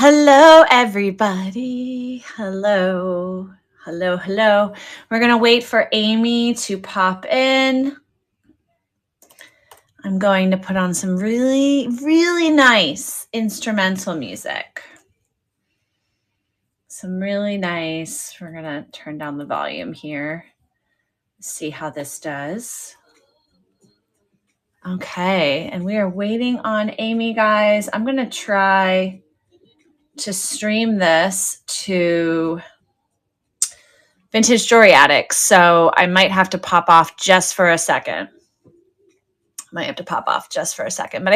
Hello, everybody. Hello. Hello, hello. We're going to wait for Amy to pop in. I'm going to put on some really, really nice instrumental music. Some really nice. We're going to turn down the volume here. See how this does. Okay, and we are waiting on Amy, guys. I'm going to try to stream this to Vintage Jewelry Addicts, so I might have to pop off just for a second. But I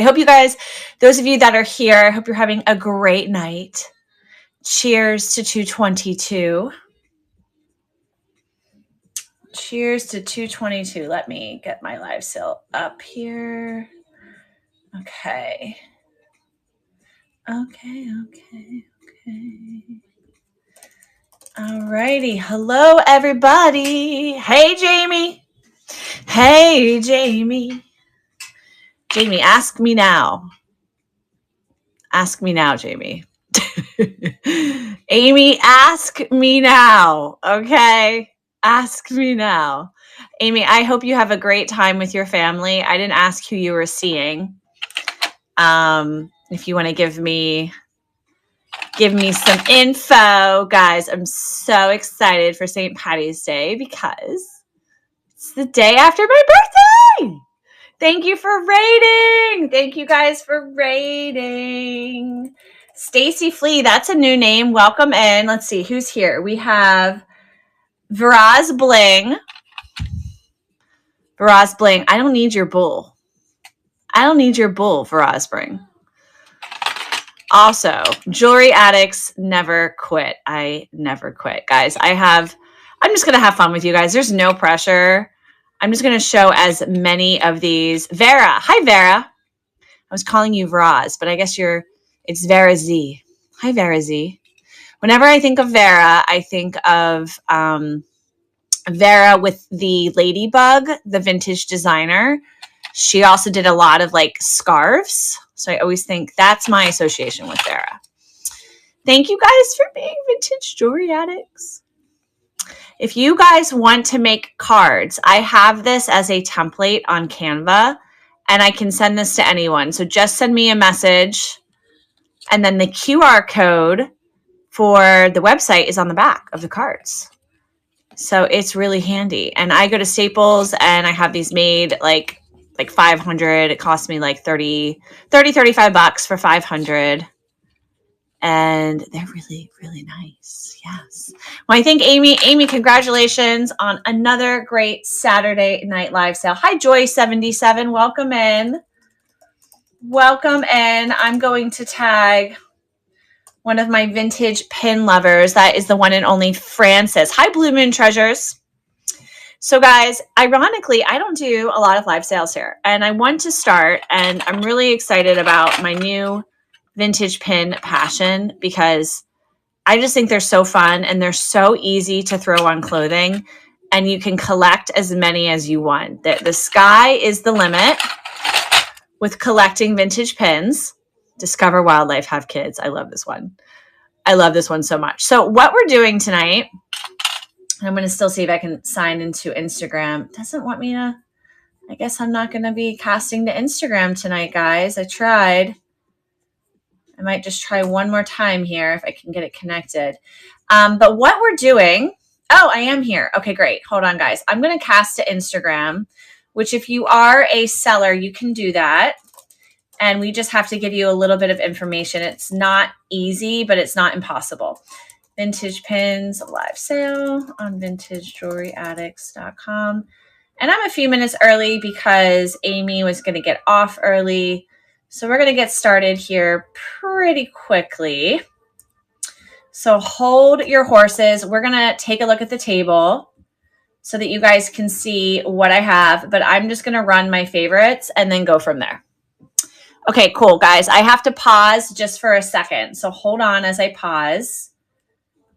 hope you guys, those of you that are here, I hope you're having a great night. Cheers to 222. Cheers to 222. Let me get my live sale up here. Okay. All righty. Hello, everybody. Hey, Jamie. Hey, Jamie. Jamie, ask me now. Ask me now, Jamie. Amy, ask me now. Okay? Ask me now. Amy, I hope you have a great time with your family. I didn't ask who you were seeing. If you want to give me some info, guys. I'm so excited for St. Patty's Day because it's the day after my birthday. Thank you for rating. Thank you guys for rating. Stacy Flea, that's a new name. Welcome in. Let's see who's here. We have Viraz Bling. Viraz Bling, I don't need your bull. Viraz Bling. Also, Jewelry Addicts never quit. I never quit, guys. I'm just going to have fun with you guys. There's no pressure. I'm just going to show as many of these. Vera. Hi, Vera. I was calling you Viraz, but I guess it's Vera Z. Hi, Vera Z. Whenever I think of Vera, I think of Vera with the ladybug, the vintage designer. She also did a lot of like scarves. So I always think that's my association with Vera. Thank you guys for being Vintage Jewelry Addicts. If you guys want to make cards, I have this as a template on Canva and I can send this to anyone. So just send me a message and then the QR code for the website is on the back of the cards. So it's really handy. And I go to Staples and I have these made like 500. It cost me like $35 for 500. And they're really, really nice. Yes. Well, I think Amy, congratulations on another great Saturday night live sale. Hi, Joy77. Welcome in. I'm going to tag one of my vintage pin lovers. That is the one and only Francis. Hi, Blue Moon Treasures. So guys, ironically, I don't do a lot of live sales here and I want to start, and I'm really excited about my new vintage pin passion because I just think they're so fun and they're so easy to throw on clothing and you can collect as many as you want. The sky is the limit with collecting vintage pins. Discover Wildlife, Have Kids. I love this one. I love this one so much. So what we're doing tonight, I'm going to still see if I can sign into Instagram. It doesn't want me to. I guess I'm not going to be casting to Instagram tonight, guys. I tried. I might just try one more time here if I can get it connected. But what we're doing, I am here. Okay, great. Hold on, guys. I'm going to cast to Instagram, which if you are a seller, you can do that. And we just have to give you a little bit of information. It's not easy, but it's not impossible. Vintage pins live sale on vintagejewelryaddicts.com. And I'm a few minutes early because Amy was going to get off early. So we're going to get started here pretty quickly. So hold your horses. We're going to take a look at the table so that you guys can see what I have. But I'm just going to run my favorites and then go from there. Okay, cool, guys. I have to pause just for a second. So hold on as I pause.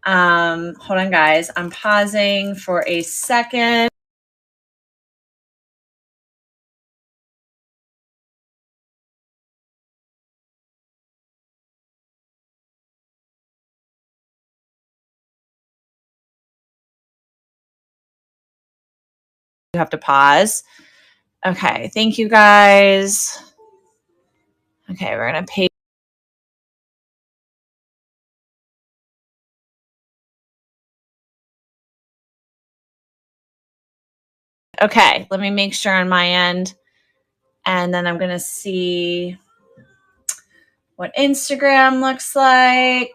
Hold on, guys. I'm pausing for a second. You have to pause. Okay. Thank you guys. Okay. We're going to pay. Okay. Let me make sure on my end. And then I'm going to see what Instagram looks like.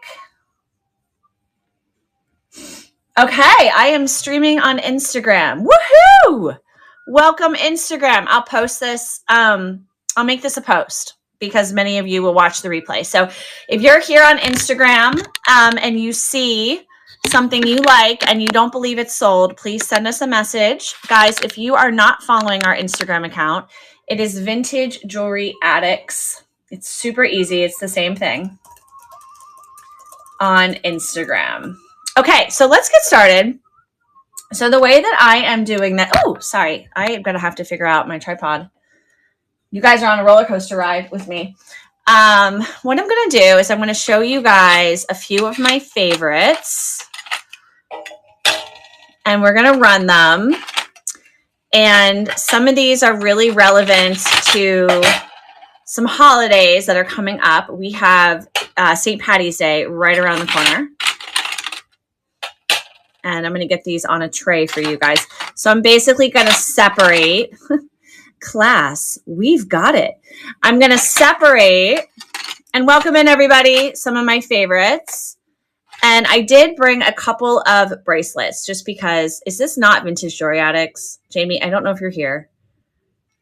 Okay, I am streaming on Instagram. Woohoo! Welcome, Instagram. I'll post this. I'll make this a post because many of you will watch the replay. So if you're here on Instagram and you see something you like and you don't believe it's sold, please send us a message. Guys, if you are not following our Instagram account, it is Vintage Jewelry Addicts. It's super easy. It's the same thing on Instagram. Okay, so let's get started. So the way that I am doing that, oh, sorry, I am going to have to figure out my tripod. You guys are on a roller coaster ride with me. What I'm going to do is I'm going to show you guys a few of my favorites. And we're going to run them. And some of these are really relevant to some holidays that are coming up. We have St. Patty's Day right around the corner. And I'm going to get these on a tray for you guys. So I'm basically going to separate. Class, we've got it. I'm going to separate and welcome in everybody, some of my favorites. And I did bring a couple of bracelets just because. Is this not Vintage Jewelry Addicts? Jamie, I don't know if you're here.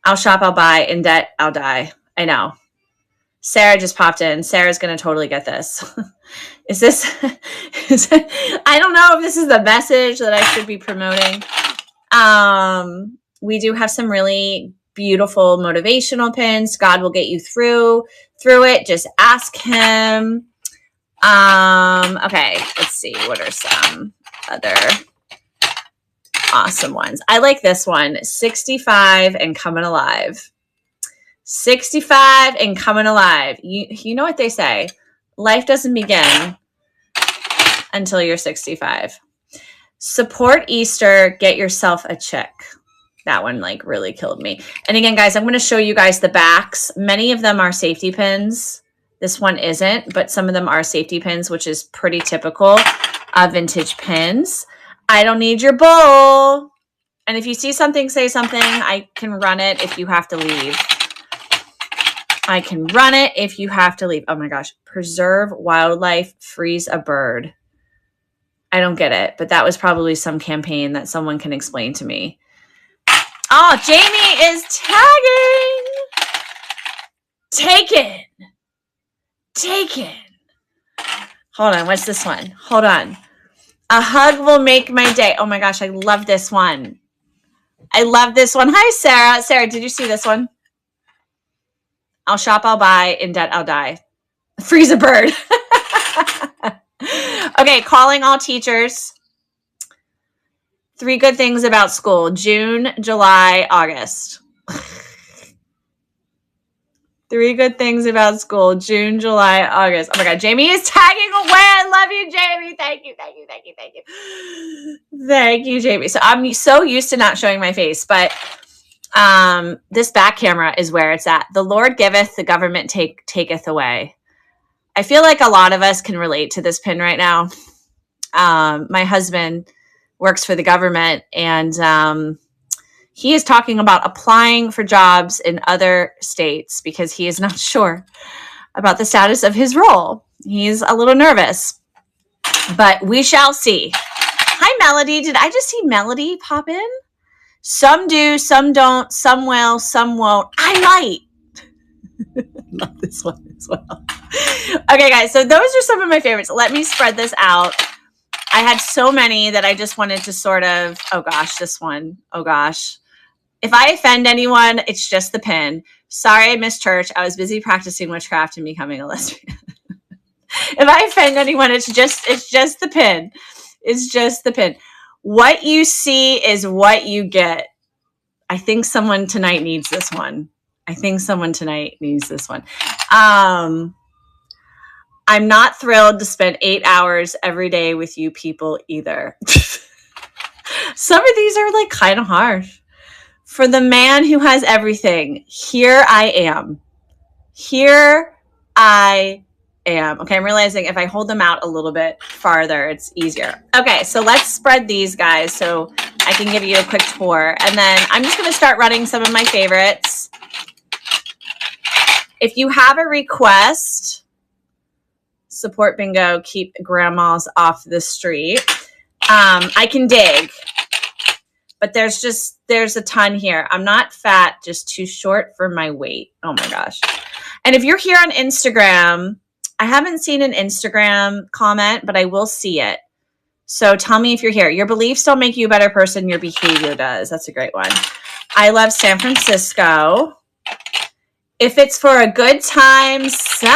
I'll shop, I'll buy, in debt, I'll die. I know. Sarah just popped in. Sarah's going to totally get this. I don't know if this is the message that I should be promoting. We do have some really beautiful motivational pins. God will get you through it. Just ask him. Okay, let's see. What are some other awesome ones? I like this one. 65 and coming alive. 65 and coming alive. You know what they say. Life doesn't begin until you're 65. Support Easter. Get yourself a chick. That one like really killed me. And again, guys, I'm going to show you guys the backs. Many of them are safety pins. This one isn't, but some of them are safety pins, which is pretty typical of vintage pins. I don't need your bull. And if you see something, say something. I can run it if you have to leave. I can run it if you have to leave. Oh my gosh. Preserve wildlife, freeze a bird. I don't get it, but that was probably some campaign that someone can explain to me. Oh, Jamie is tagging. Taken. Hold on. What's this one? Hold on. A hug will make my day. Oh my gosh. I love this one. I love this one. Hi, Sarah. Sarah, did you see this one? I'll shop, I'll buy, in debt, I'll die. Freeze a bird. Okay, calling all teachers. 3 good things about school. June, July, August. 3 good things about school. June, July, August. Oh my God, Jamie is tagging away. I love you, Jamie. Thank you. Thank you, Jamie. So I'm so used to not showing my face, but this back camera is where it's at. The Lord giveth, the government taketh away. I feel like a lot of us can relate to this pin right now. My husband works for the government, and he is talking about applying for jobs in other states because he is not sure about the status of his role. He's a little nervous, but we shall see. Hi, Melody. Did I just see Melody pop in? Some do, some don't, some will, some won't. I might. Love this one as well. Okay, guys, so those are some of my favorites. Let me spread this out. I had so many that I just wanted to sort of, oh gosh, this one. Oh gosh. If I offend anyone, it's just the pin. Sorry, I missed church. I was busy practicing witchcraft and becoming a lesbian. If I offend anyone, it's just the pin. It's just the pin. What you see is what you get. I think someone tonight needs this one. I'm not thrilled to spend 8 hours every day with you people either. Some of these are like kind of harsh. For the man who has everything, here I am. Here I am. Okay, I'm realizing if I hold them out a little bit farther, it's easier. Okay, so let's spread these guys so I can give you a quick tour. And then I'm just going to start running some of my favorites. If you have a request, support bingo, keep grandmas off the street. I can dig. But there's a ton here. I'm not fat, just too short for my weight. Oh my gosh. And if you're here on Instagram, I haven't seen an Instagram comment, but I will see it. So tell me if you're here. Your beliefs don't make you a better person. Your behavior does. That's a great one. I love San Francisco. If it's for a good time, sign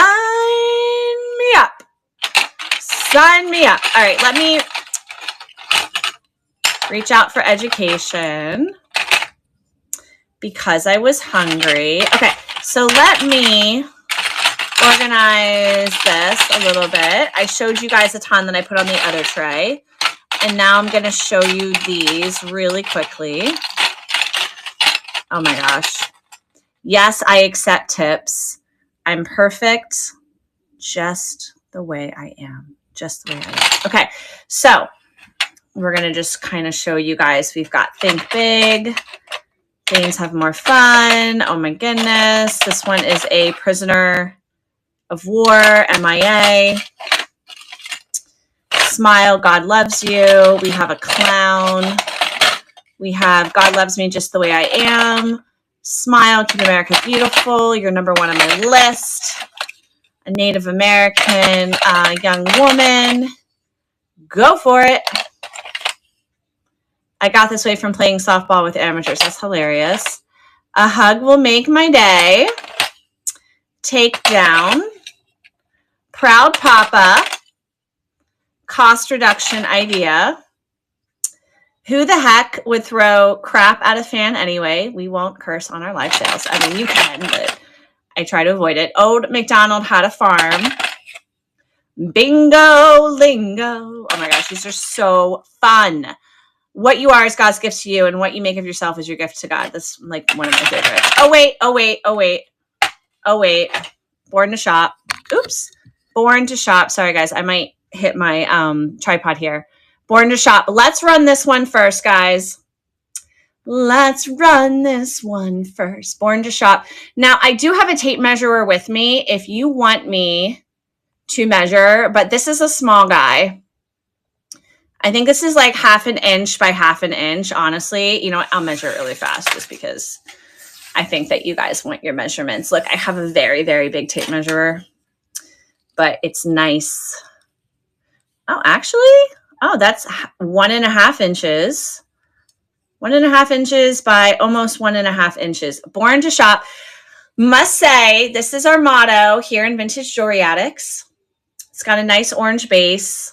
me up. Sign me up. All right, let me reach out for education because I was hungry. Okay, so let me organize this a little bit. I showed you guys a ton that I put on the other tray. And now I'm going to show you these really quickly. Oh my gosh. Yes, I accept tips. I'm perfect just the way I am. Just the way I am. Okay, so we're going to just kind of show you guys. We've got Think Big. Things have more fun. Oh my goodness. This one is a prisoner of war, MIA. Smile, God loves you. We have a clown. We have God loves me just the way I am. Smile, keep America beautiful. You're number one on my list. A Native American young woman. Go for it. I got this way from playing softball with amateurs. That's hilarious. A hug will make my day. Take down. Proud Papa. Cost reduction idea. Who the heck would throw crap at a fan anyway? We won't curse on our live sales. I mean, you can, but I try to avoid it. Old MacDonald had a farm. Bingo lingo. Oh my gosh, these are so fun. What you are is God's gift to you, and what you make of yourself is your gift to God. That's like one of my favorites. Oh wait. Born to shop. Oops. Born to shop. Sorry guys, I might hit my tripod here. Born to shop. Let's run this one first, guys. Let's run this one first. Born to shop. Now, I do have a tape measurer with me if you want me to measure, but this is a small guy. I think this is like 1/2 inch by 1/2 inch, honestly. You know what? I'll measure it really fast just because I think that you guys want your measurements. Look, I have a very, very big tape measurer, but it's nice. Oh, actually, that's 1.5 inches. 1.5 inches by almost 1.5 inches. Born to shop. Must say, this is our motto here in Vintage Jewelry Addicts. It's got a nice orange base.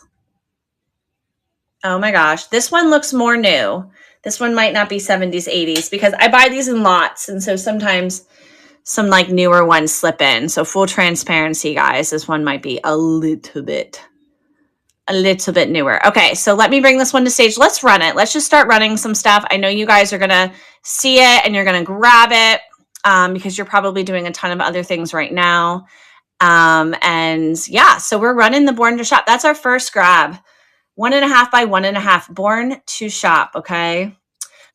Oh my gosh. This one looks more new. This one might not be 70s, 80s because I buy these in lots. And so sometimes some like newer ones slip in. So full transparency, guys, this one might be a little bit newer. Okay, so let me bring this one to stage. Let's run it. Let's just start running some stuff. I know you guys are going to see it and you're going to grab it because you're probably doing a ton of other things right now. And yeah, so we're running the Born to Shop. That's our first grab. 1.5 by 1.5. Born to Shop, okay?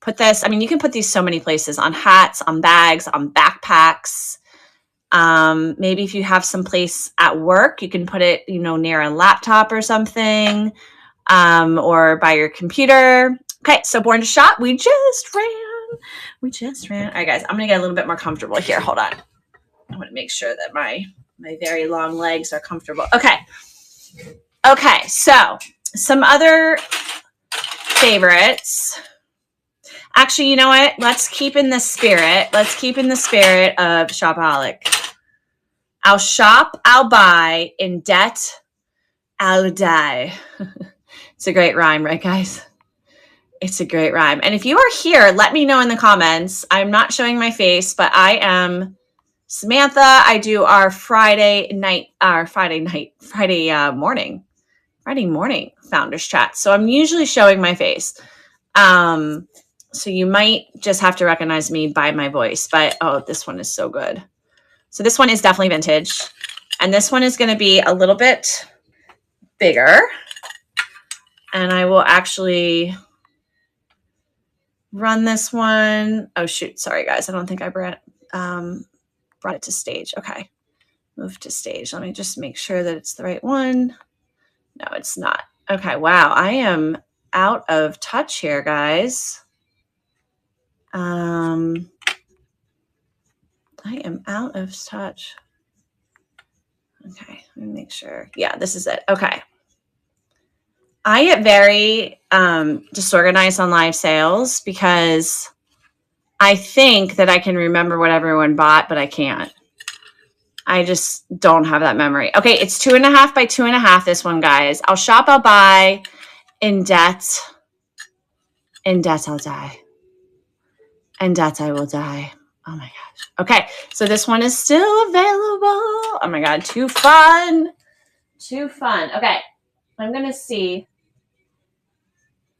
Put this, I mean, you can put these so many places, on hats, on bags, on backpacks. Maybe if you have some place at work, you can put it, you know, near a laptop or something, or by your computer. Okay, so Born to Shop. We just ran. All right, guys, I'm gonna get a little bit more comfortable here. Hold on. I want to make sure that my very long legs are comfortable. Okay, so some other favorites. Actually, you know what? Let's keep in the spirit. Let's keep in the spirit of Shopaholic. I'll shop, I'll buy, in debt, I'll die. It's a great rhyme, right, guys? It's a great rhyme. And if you are here, let me know in the comments. I'm not showing my face, but I am Samantha. I do our Friday morning founders chat. So I'm usually showing my face. So you might just have to recognize me by my voice, but oh, this one is so good. So this one is definitely vintage. And this one is going to be a little bit bigger. And I will actually run this one. Oh, shoot. Sorry, guys. I don't think I brought it to stage. Okay. Move to stage. Let me just make sure that it's the right one. No, it's not. Okay. Wow. I am out of touch here, guys. I am out of touch. Okay. Let me make sure. Yeah, this is it. Okay. I get very disorganized on live sales because I think that I can remember what everyone bought, but I can't. I just don't have that memory. Okay, it's 2.5 by 2.5, this one, guys. I'll shop, I'll buy. In debt. In debt, I'll die. In debt, I will die. Oh my gosh. Okay, so this one is still available. Oh my God, too fun. Too fun. Okay, I'm going to see.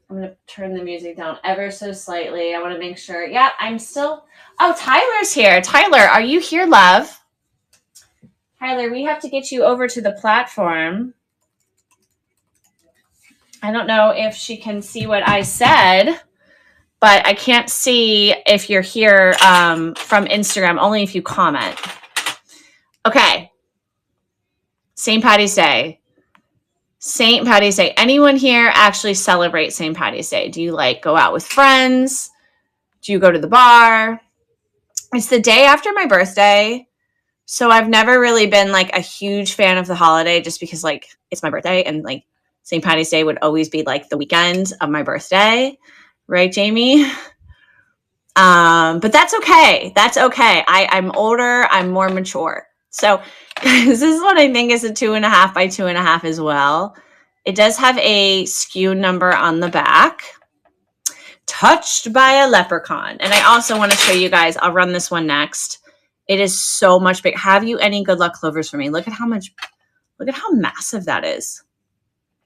I'm going to turn the music down ever so slightly. I want to make sure. Yeah, I'm still. Oh, Tyler's here. Tyler, are you here, love? Tyler, we have to get you over to the platform. I don't know if she can see what I said, but I can't see if you're here from Instagram, only if you comment. Okay. St. Patty's Day. St. Patty's Day. Anyone here actually celebrate St. Patty's Day? Do you like go out with friends? Do you go to the bar? It's the day after my birthday. So I've never really been like a huge fan of the holiday just because like it's my birthday and like St. Patty's Day would always be like the weekend of my birthday. Right, Jamie? But that's okay. That's okay. I'm older. I'm more mature. So this is what I think is a 2.5 by 2.5 as well. It does have a SKU number on the back. Touched by a leprechaun. And I also want to show you guys, I'll run this one next. It is so much big. Have you any good luck clovers for me? Look at how massive that is.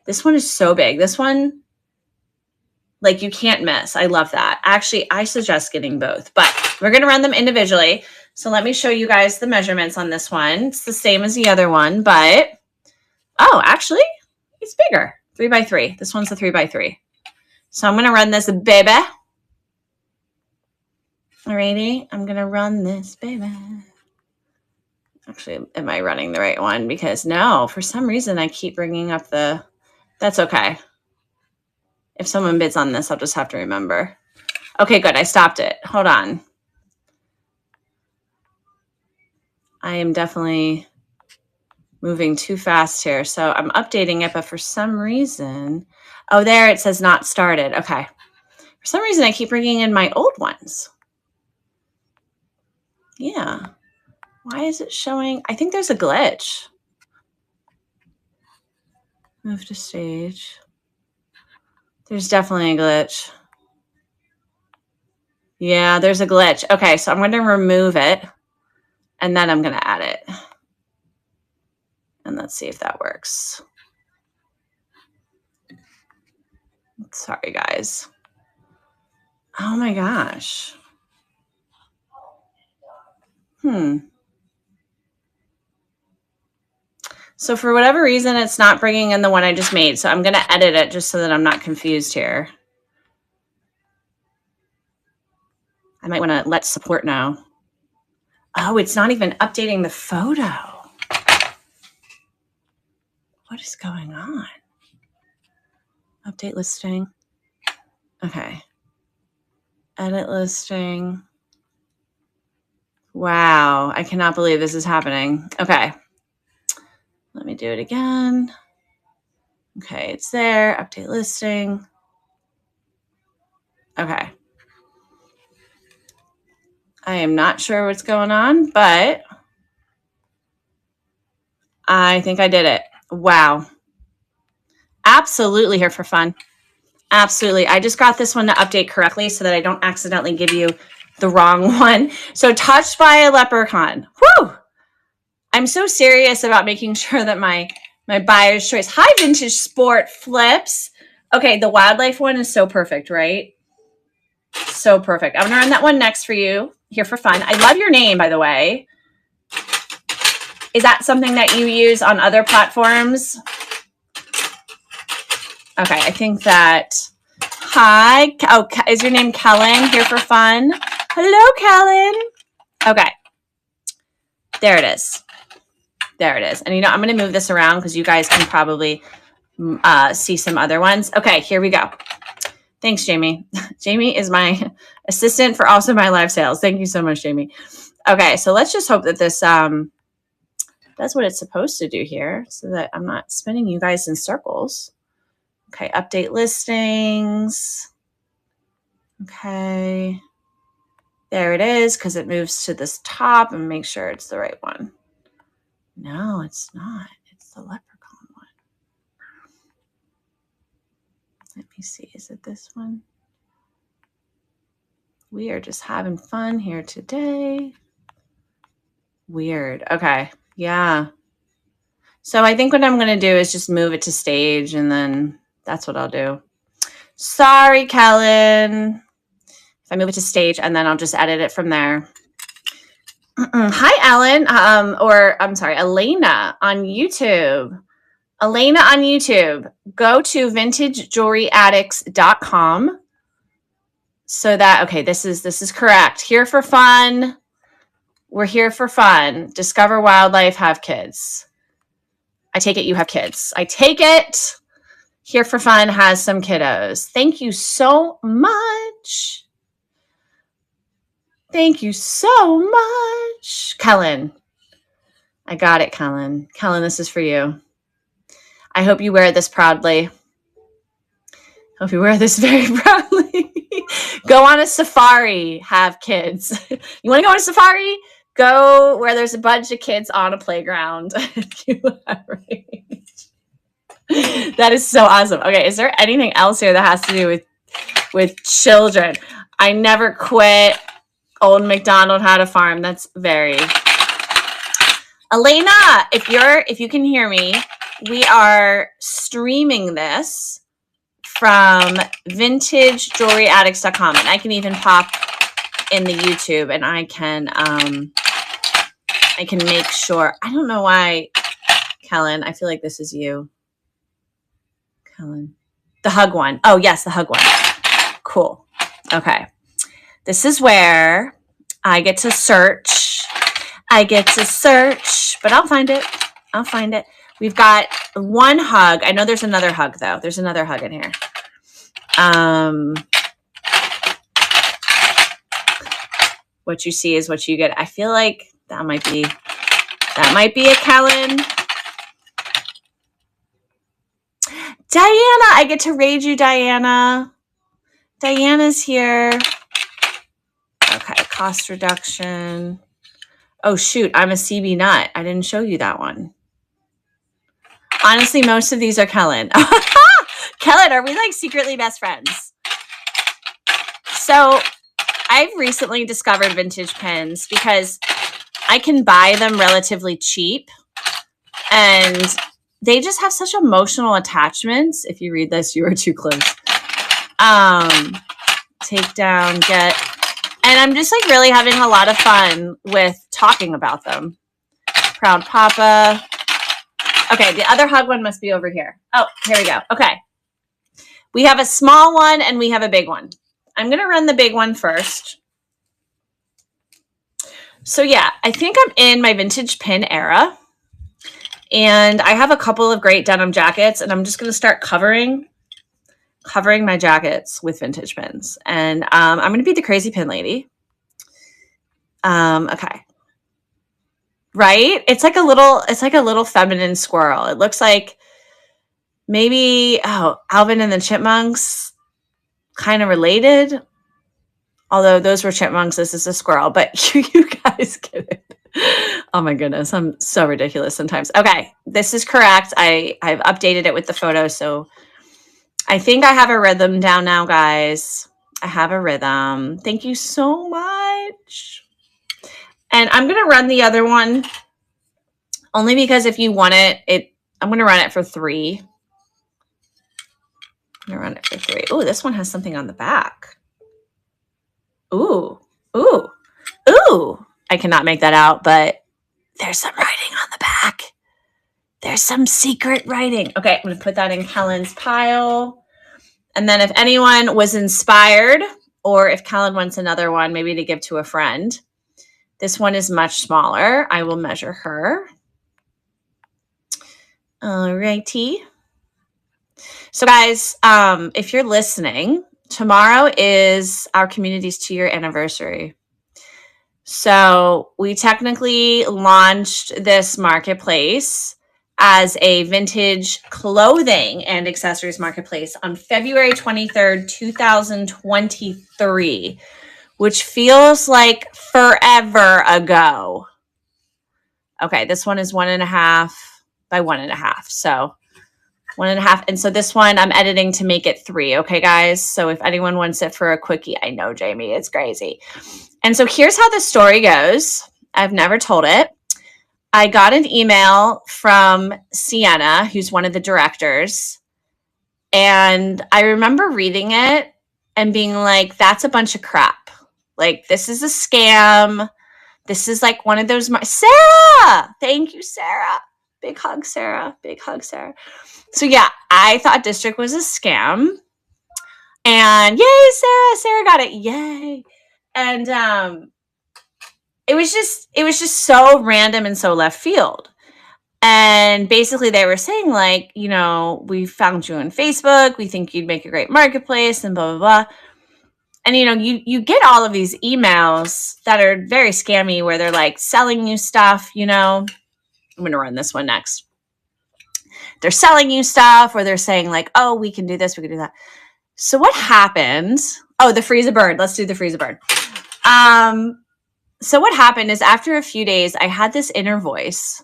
This one is so big. This one, like you can't miss. I love that. Actually, I suggest getting both, but we're going to run them individually. So let me show you guys the measurements on this one. It's the same as the other one, but oh, actually it's bigger. 3 by 3. This one's a 3 by 3. So I'm going to run this baby. Alrighty. I'm going to run this baby. Actually, am I running the right one? Because no, for some reason I keep bringing up that's okay. If someone bids on this, I'll just have to remember. Okay, good. I stopped it. Hold on. I am definitely moving too fast here. So I'm updating it, but for some reason, oh, there it says not started. Okay. For some reason, I keep bringing in my old ones. Yeah. Why is it showing? I think there's a glitch. Move to stage. There's definitely a glitch. Yeah, there's a glitch. Okay, so I'm going to remove it, and then I'm going to add it. And let's see if that works. Sorry, guys. Oh, my gosh. So for whatever reason, it's not bringing in the one I just made. So I'm going to edit it just so that I'm not confused here. I might want to let support know. Oh, it's not even updating the photo. What is going on? Update listing. Okay. Edit listing. Wow. I cannot believe this is happening. Okay. Let me do it again. Okay, it's there. Update listing. Okay. I am not sure what's going on, but I think I did it. Wow. Absolutely here for fun. Absolutely. I just got this one to update correctly so that I don't accidentally give you the wrong one. So touched by a leprechaun. Whew. I'm so serious about making sure that my buyer's choice. Hi, Vintage Sport Flips. Okay, the wildlife one is so perfect, right? So perfect. I'm going to run that one next for you here for fun. I love your name, by the way. Is that something that you use on other platforms? Okay, I think that. Hi. Oh, is your name Kellen here for fun? Hello, Kellen. Okay. There it is. There it is. And you know, I'm going to move this around because you guys can probably see some other ones. Okay, here we go. Thanks, Jamie. Jamie is my assistant for also my live sales. Thank you so much, Jamie. Okay, so let's just hope that this does what it's supposed to do here so that I'm not spinning you guys in circles. Okay, update listings. Okay. There it is because it moves to this top and make sure it's the right one. No, it's not. It's the leprechaun one. Let me see. Is it this one? We are just having fun here today. Weird. Okay. Yeah. So I think what I'm going to do is just move it to stage and then that's what I'll do. Sorry, Kellen. If I move it to stage and then I'll just edit it from there. Hi, Ellen. I'm sorry, Elena on YouTube. Elena on YouTube. Go to vintagejewelryaddicts.com. So that, okay, this is correct. Here for fun. We're here for fun. Discover wildlife, have kids. I take it you have kids. I take it. Here for fun has some kiddos. Thank you so much. Thank you so much. Kellen. I got it, Kellen. Kellen, this is for you. I hope you wear this proudly. Hope you wear this very proudly. Go on a safari, have kids. You want to go on a safari? Go where there's a bunch of kids on a playground. That is so awesome. Okay, is there anything else here that has to do with children? I never quit. Old MacDonald had a farm. That's very. Elena, if you can hear me, we are streaming this from vintagejewelryaddicts.com, and I can even pop in the YouTube, and I can make sure. I don't know why, Kellen. I feel like this is you, Kellen. The hug one. Oh yes, the hug one. Cool. Okay. This is where I get to search. But I'll find it. We've got one hug. I know there's another hug, though. There's another hug in here. What you see is what you get. I feel like that might be a Kellen. Diana, I get to raid you, Diana. Diana's here. Okay, cost reduction. Oh, shoot, I'm a CB nut. I didn't show you that one. Honestly, most of these are Kellen. Kellen, are we like secretly best friends? So I've recently discovered vintage pins because I can buy them relatively cheap and they just have such emotional attachments. If you read this, you are too close. Take down, get, and I'm just like really having a lot of fun with talking about them. Proud Papa. Okay, the other hug one must be over here. Oh, here we go. Okay. We have a small one and we have a big one. I'm going to run the big one first. So yeah, I think I'm in my vintage pin era. And I have a couple of great denim jackets and I'm just going to start covering my jackets with vintage pins. And I'm going to be the crazy pin lady. Okay. Right? It's like a little feminine squirrel. It looks like maybe, Alvin and the Chipmunks, kind of related. Although those were chipmunks, this is a squirrel, but you guys get it. Oh my goodness, I'm so ridiculous sometimes. Okay, this is correct. I've updated it with the photo, so I think I have a rhythm down now, guys. I have a rhythm. Thank you so much. And I'm going to run the other one only because if you want it, I'm going to run it for 3. I'm going to run it for 3. Oh, this one has something on the back. Ooh, ooh, ooh. I cannot make that out, but there's some writing on the back. There's some secret writing. Okay, I'm going to put that in Kellen's pile. And then if anyone was inspired, or if Kellen wants another one, maybe to give to a friend, this one is much smaller. I will measure her. All righty. So guys, if you're listening, tomorrow is our community's 2-year anniversary. So we technically launched this marketplace as a vintage clothing and accessories marketplace on February 23rd, 2023, which feels like forever ago. Okay, this one is 1.5 by 1.5. So 1.5. And so this one I'm editing to make it 3. Okay, guys. So if anyone wants it for a quickie, I know, Jamie, it's crazy. And so here's how the story goes. I've never told it. I got an email from Sienna, who's one of the directors. And I remember reading it and being like, that's a bunch of crap. Like, this is a scam. This is like one of those. Sarah! Thank you, Sarah. Big hug, Sarah. Big hug, Sarah. So yeah, I thought District was a scam. And yay, Sarah. Sarah got it. Yay. And it was just so random and so left field. And basically they were saying like, you know, we found you on Facebook. We think you'd make a great marketplace and blah, blah, blah. And, you know, you get all of these emails that are very scammy where they're like selling you stuff, you know. I'm going to run this one next. They're selling you stuff or they're saying like, oh, we can do this, we can do that. So what happened? Oh, the freeze a bird. Let's do the freeze a bird. So what happened is after a few days, I had this inner voice.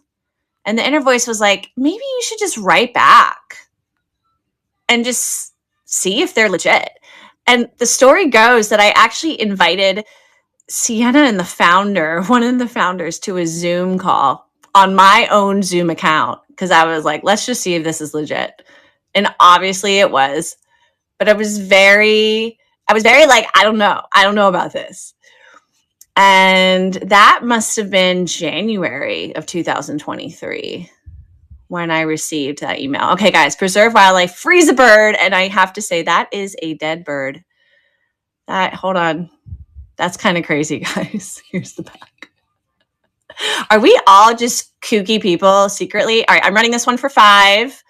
And the inner voice was like, maybe you should just write back and just see if they're legit. And the story goes that I actually invited Sienna and the founder, one of the founders, to a Zoom call on my own Zoom account because I was like, let's just see if this is legit. And obviously it was. But I was very like, I don't know about this. And that must have been January of 2023 when I received that email. Okay, guys, preserve wildlife, freeze a bird. And I have to say that is a dead bird. Hold on. That's kind of crazy, guys. Here's the back. Are we all just kooky people secretly? All right, I'm running this one for 5.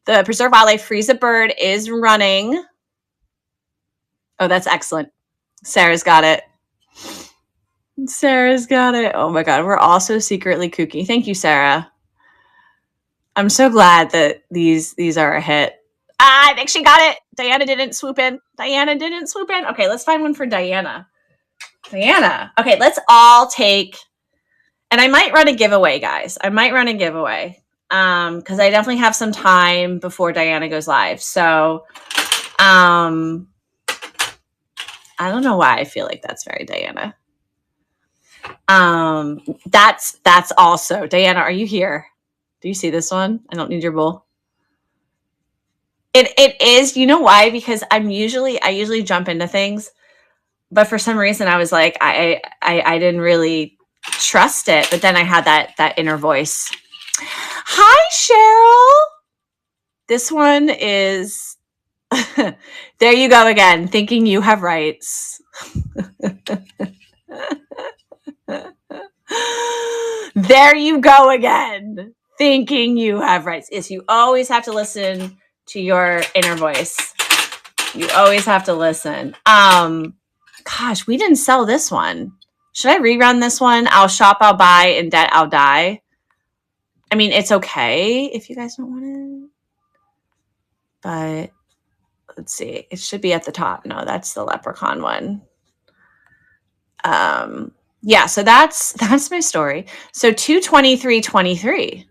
The preserve wildlife, freeze a bird is running. Oh, that's excellent. Sarah's got it. Sarah's got it. Oh my God, we're all so secretly kooky. Thank you, Sarah. I'm so glad that these are a hit. I think she got it. Diana didn't swoop in. Okay, let's find one for Diana. Okay, let's all take, and I might run a giveaway, guys. Because I definitely have some time before Diana goes live. So, I don't know why I feel like that's very Diana. That's also Diana. Are you here? Do you see this one? I don't need your bowl. It is. You know why? Because I usually jump into things, but for some reason I was like I didn't really trust it. But then I had that inner voice. Hi, Cheryl. This one is. There you go again, thinking you have rights. There you go again, thinking you have rights. Is you always have to listen to your inner voice. You always have to listen. Gosh, we didn't sell this one. Should I rerun this one? I'll shop, I'll buy, in debt, I'll die. I mean, it's okay if you guys don't want it. But let's see. It should be at the top. No, that's the leprechaun one. Yeah, so that's my story. So 2/23/23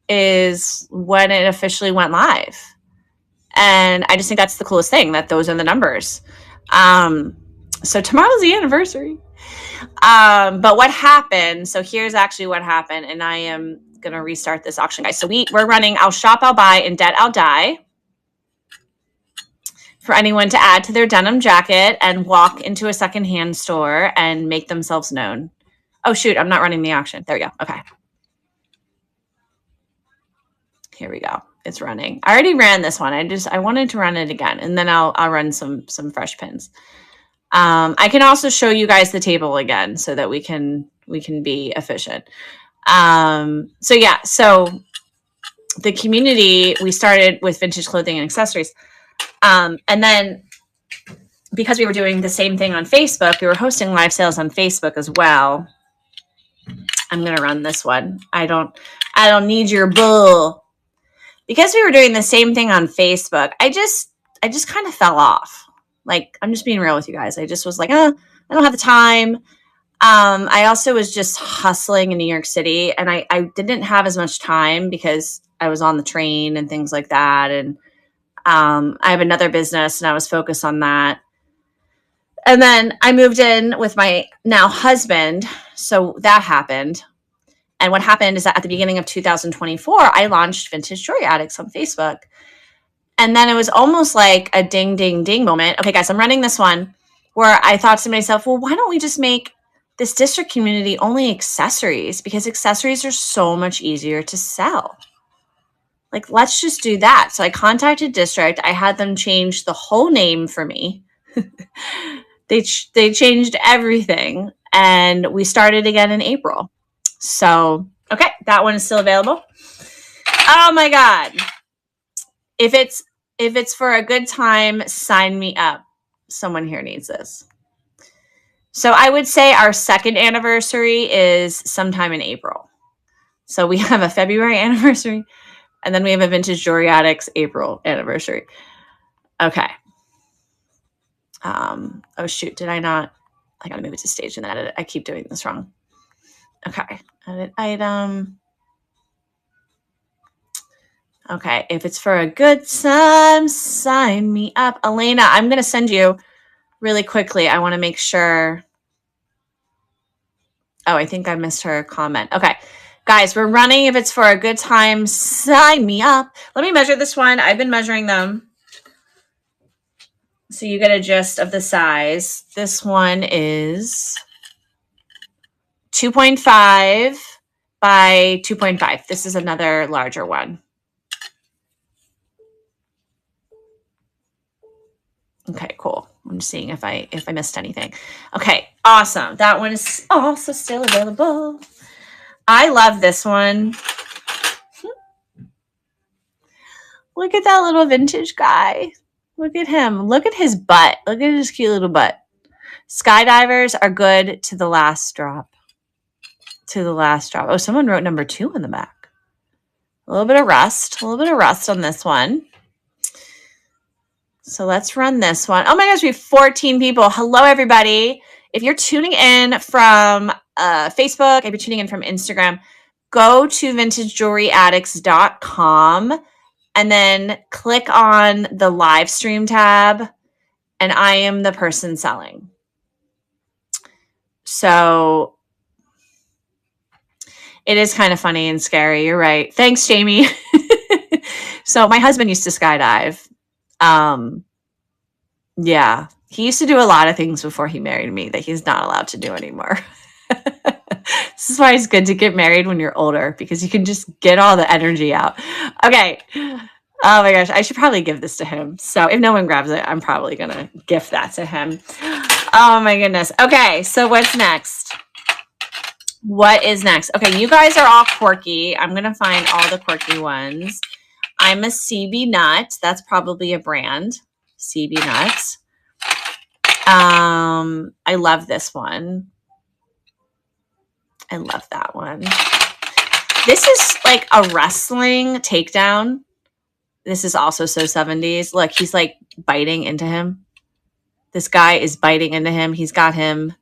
is when it officially went live. And I just think that's the coolest thing, that those are the numbers. So tomorrow's the anniversary. But what happened, so here's actually what happened, and I am going to restart this auction, guys. So we're running I'll shop, I'll buy, in debt, I'll die. for anyone to add to their denim jacket and walk into a secondhand store and make themselves known. Oh, shoot. I'm not running the auction. There we go. Okay. Here we go. It's running. I already ran this one. I wanted to run it again, and then I'll run some fresh pins. I can also show you guys the table again so that we can be efficient. So yeah, so the community, we started with vintage clothing and accessories. And then because we were doing the same thing on Facebook, we were hosting live sales on Facebook as well. I'm going to run this one. I don't need your bull. Because we were doing the same thing on Facebook, I just kind of fell off. Like, I'm just being real with you guys. I just was like, I don't have the time. I also was just hustling in New York City, and I didn't have as much time because I was on the train and things like that. And I have another business, and I was focused on that. And then I moved in with my now husband. So that happened. And what happened is that at the beginning of 2024, I launched Vintage Jewelry Addicts on Facebook. And then it was almost like a ding, ding, ding moment. Okay, guys, I'm running this one where I thought to myself, well, why don't we just make this district community only accessories? Because accessories are so much easier to sell. Like, let's just do that. So I contacted district. I had them change the whole name for me. They changed everything. And we started again in April. So, okay, that one is still available. Oh my God. If it's for a good time, sign me up. Someone here needs this. So I would say our second anniversary is sometime in April. So we have a February anniversary, and then we have a Vintage Jewelry Addicts April anniversary. Okay. Oh shoot, did I not? I gotta move it to stage and edit it. I keep doing this wrong. Okay, edit item. Okay, if it's for a good time, sign me up. Elena, I'm going to send you really quickly. I want to make sure. Oh, I think I missed her comment. Okay, guys, we're running. If it's for a good time, sign me up. Let me measure this one. I've been measuring them, so you get a gist of the size. This one is 2.5 by 2.5. This is another larger one. Okay, cool. I'm just seeing if I missed anything. Okay, awesome. That one is also still available. I love this one. Look at that little vintage guy. Look at him. Look at his butt. Look at his cute little butt. Skydivers are good to the last drop. To the last drop. Oh, someone wrote number 2 on the back. A little bit of rust. A little bit of rust on this one. So let's run this one. Oh my gosh, we have 14 people. Hello, everybody. If you're tuning in from Facebook, if you're tuning in from Instagram, go to vintagejewelryaddicts.com and then click on the live stream tab, and I am the person selling. So it is kind of funny and scary. You're right. Thanks, Jamie. So my husband used to skydive. Yeah, he used to do a lot of things before he married me that he's not allowed to do anymore. This is why it's good to get married when you're older, because you can just get all the energy out. Okay. Oh my gosh, I should probably give this to him. So if no one grabs it, I'm probably going to gift that to him. Oh my goodness. Okay, so what's next? What is next? Okay, you guys are all quirky. I'm going to find all the quirky ones. I'm a CB Nut. That's probably a brand. CB Nuts. I love this one. I love that one. This is like a wrestling takedown. This is also so 70s. Look, he's like biting into him. This guy is biting into him. He's got him.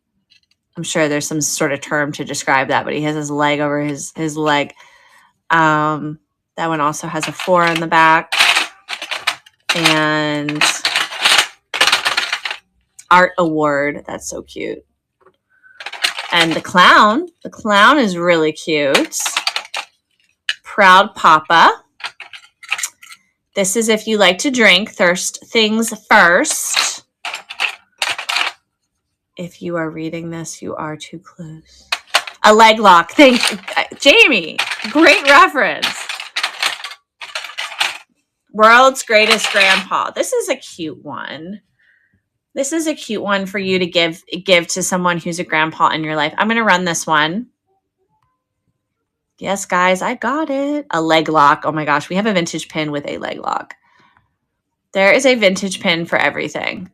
I'm sure there's some sort of term to describe that, but he has his leg over his leg. That one also has a 4 on the back. And Art Award. That's so cute. And the clown is really cute. Proud Papa. This is if you like to drink. Thirst things first. If you are reading this, you are too close. A leg lock. Thank you, Jamie. Great reference. World's Greatest Grandpa. This is a cute one. This is a cute one for you to give to someone who's a grandpa in your life. I'm going to run this one. Yes, guys, I got it. A leg lock. Oh my gosh, we have a vintage pin with a leg lock. There is a vintage pin for everything.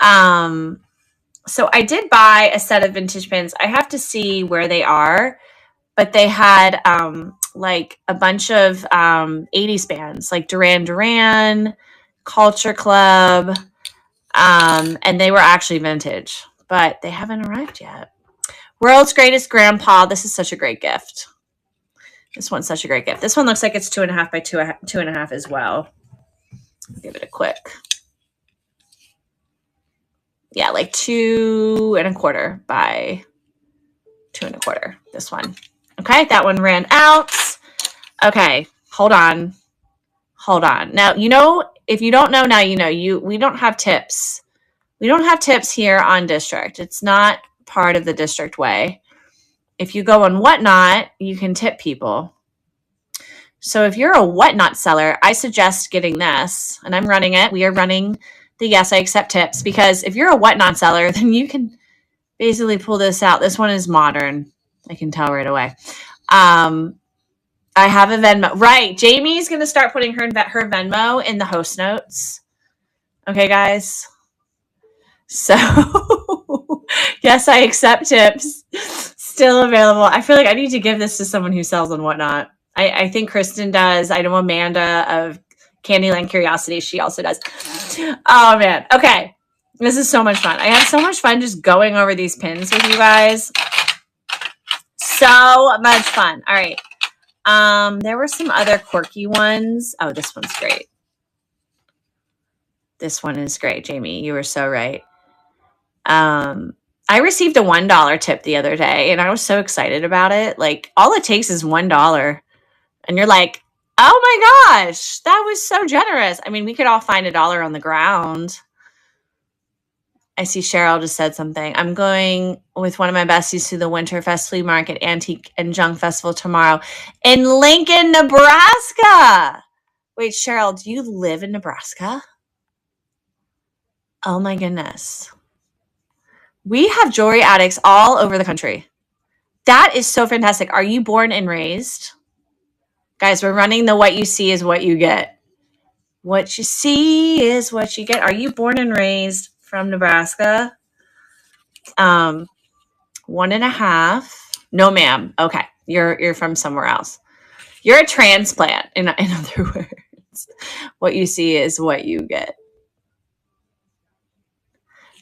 So I did buy a set of vintage pins. I have to see where they are, but they had like a bunch of 80s bands like Duran Duran, Culture Club, and they were actually vintage, but they haven't arrived yet. World's Greatest Grandpa. This is such a great gift. This one's such a great gift. This one looks like it's 2.5 by 2.5 as well. I'll give it a quick. Yeah, like 2.25 by 2.25. This one. Okay, that one ran out. Okay, hold on. Now, if you don't know now, we don't have tips. We don't have tips here on District. It's not part of the District way. If you go on Whatnot, you can tip people. So if you're a Whatnot seller, I suggest getting this, and I'm running it. We are running the Yes, I Accept Tips, because if you're a Whatnot seller, then you can basically pull this out. This one is modern. I can tell right away. I have a Venmo. Right. Jamie's going to start putting her Venmo in the host notes. Okay, guys. So, Yes, I Accept Tips. Still available. I feel like I need to give this to someone who sells on Whatnot. I think Kristen does. I know Amanda of Candyland Curiosity. She also does. Oh, man. Okay. This is so much fun. I have so much fun just going over these pins with you guys. So much fun. All right. There were some other quirky ones. Oh, this one's great. This one is great, Jamie. You were so right. I received a $1 tip the other day, and I was so excited about it. Like, all it takes is $1. And you're like, oh my gosh, that was so generous. I mean, we could all find $1 on the ground. I see Cheryl just said something. I'm going with one of my besties to the Winterfest Flea Market, Antique and Junk Festival tomorrow in Lincoln, Nebraska. Wait, Cheryl, do you live in Nebraska? Oh my goodness. We have jewelry addicts all over the country. That is so fantastic. Are you born and raised? Guys, we're running the what you see is what you get. What you see is what you get. Are you born and raised from Nebraska? 1.5. No, ma'am. Okay. You're from somewhere else. You're a transplant, in other words. What you see is what you get.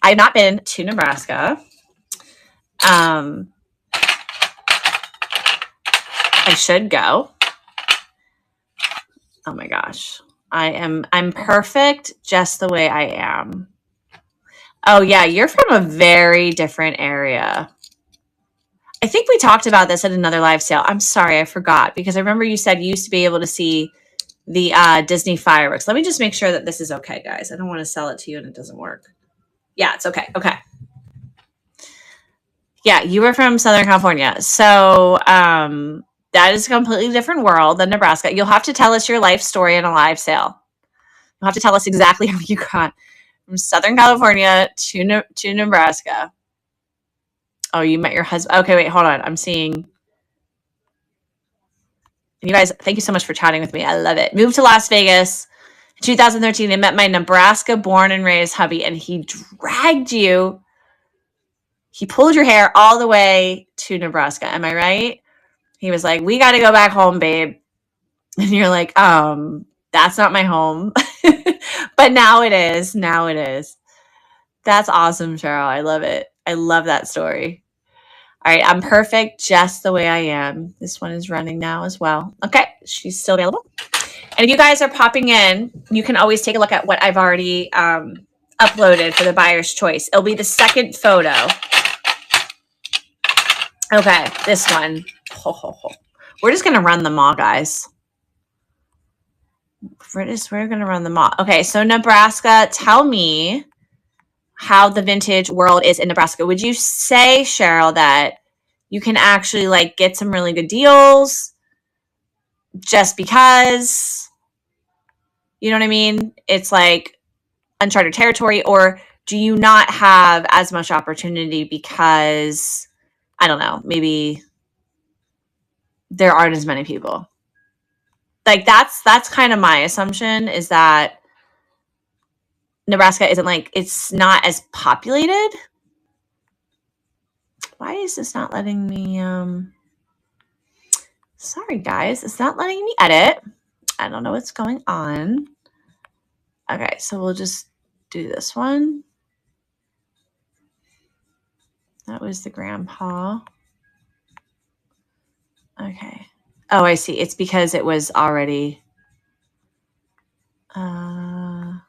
I've not been to Nebraska. I should go. Oh my gosh. I'm perfect just the way I am. Oh yeah, you're from a very different area. I think we talked about this at another live sale. I'm sorry, I forgot, because I remember you said you used to be able to see the Disney fireworks. Let me just make sure that this is okay, guys. I don't want to sell it to you and it doesn't work. Yeah, it's okay. Okay. Yeah, you were from Southern California. So that is a completely different world than Nebraska. You'll have to tell us your life story in a live sale. You'll have to tell us exactly how you got from Southern California to Nebraska. Oh, you met your husband. Okay, wait, hold on. I'm seeing. You guys, thank you so much for chatting with me. I love it. Moved to Las Vegas in 2013 and met my Nebraska born and raised hubby, and he dragged you. He pulled your hair all the way to Nebraska. Am I right? He was like, we got to go back home, babe. And you're like, that's not my home. But now it is. Now it is. That's awesome, Cheryl. I love it. I love that story. All right. I'm perfect just the way I am. This one is running now as well. Okay. She's still available. And if you guys are popping in, you can always take a look at what I've already uploaded for the buyer's choice. It'll be the second photo. Okay. This one. We're just going to run them all, guys. we're going to run them all. Okay, so Nebraska, tell me how the vintage world is in Nebraska. Would you say, Cheryl, that you can actually like get some really good deals just because, you know what I mean? It's like uncharted territory, or do you not have as much opportunity because, I don't know, maybe there aren't as many people? Like that's kind of my assumption, is that Nebraska isn't like, it's not as populated. Why is this not letting me, sorry guys, it's not letting me edit. I don't know what's going on. Okay, so we'll just do this one. That was the grandpa. Okay. Oh, I see. It's because it was already, I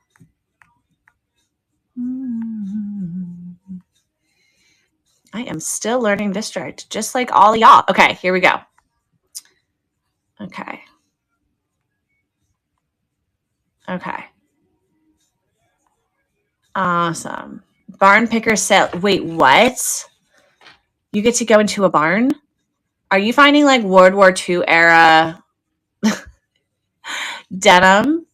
am still learning District, just like all y'all. Okay, here we go. Okay. Okay. Awesome. Barn picker sale. Wait, what? You get to go into a barn? Are you finding like World War II era denim?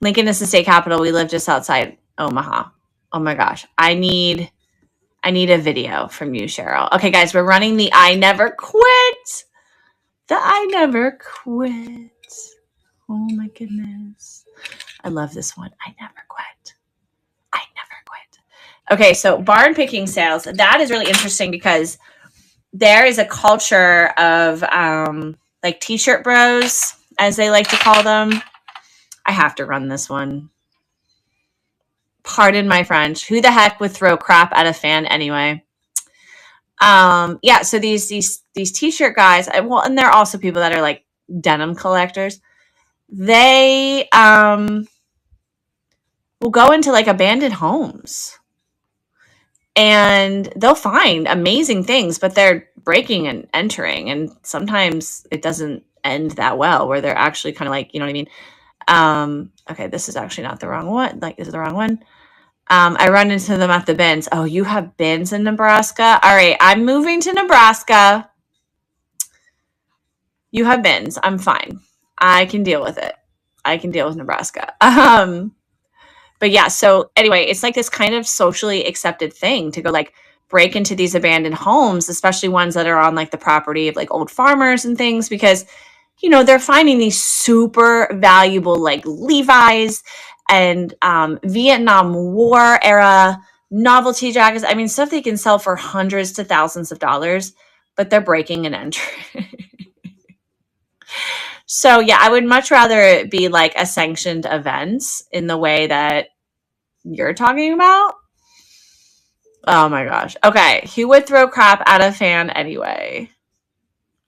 Lincoln is the state capital. We live just outside Omaha. Oh my gosh. I need a video from you, Cheryl. Okay, guys, we're running the I Never Quit. The I Never Quit. Oh my goodness. I love this one. I never quit. I never quit. Okay, so barn picking sales. That is really interesting because there is a culture of like t-shirt bros, as they like to call them. I have to run this one. Pardon my French. Who the heck would throw crap at a fan anyway? Yeah, so these t-shirt guys, well, and there are also people that are like denim collectors. They will go into like abandoned homes and they'll find amazing things, but they're breaking and entering, and sometimes it doesn't end that well, where they're actually kind of like, you know what I mean? Okay, this is actually not the wrong one. Like, this is the wrong one. I run into them at the bins. Oh, you have bins in Nebraska? All right, I'm moving to Nebraska. You have bins. I'm fine. I can deal with it. I can deal with Nebraska. But yeah, so anyway, it's like this kind of socially accepted thing to go like break into these abandoned homes, especially ones that are on like the property of like old farmers and things, because, you know, they're finding these super valuable like Levi's and Vietnam War era novelty jackets. I mean, stuff they can sell for hundreds to thousands of dollars, but they're breaking and entering. So yeah, I would much rather it be like a sanctioned events in the way that you're talking about. Oh my gosh. Okay. Who would throw crap at a fan anyway?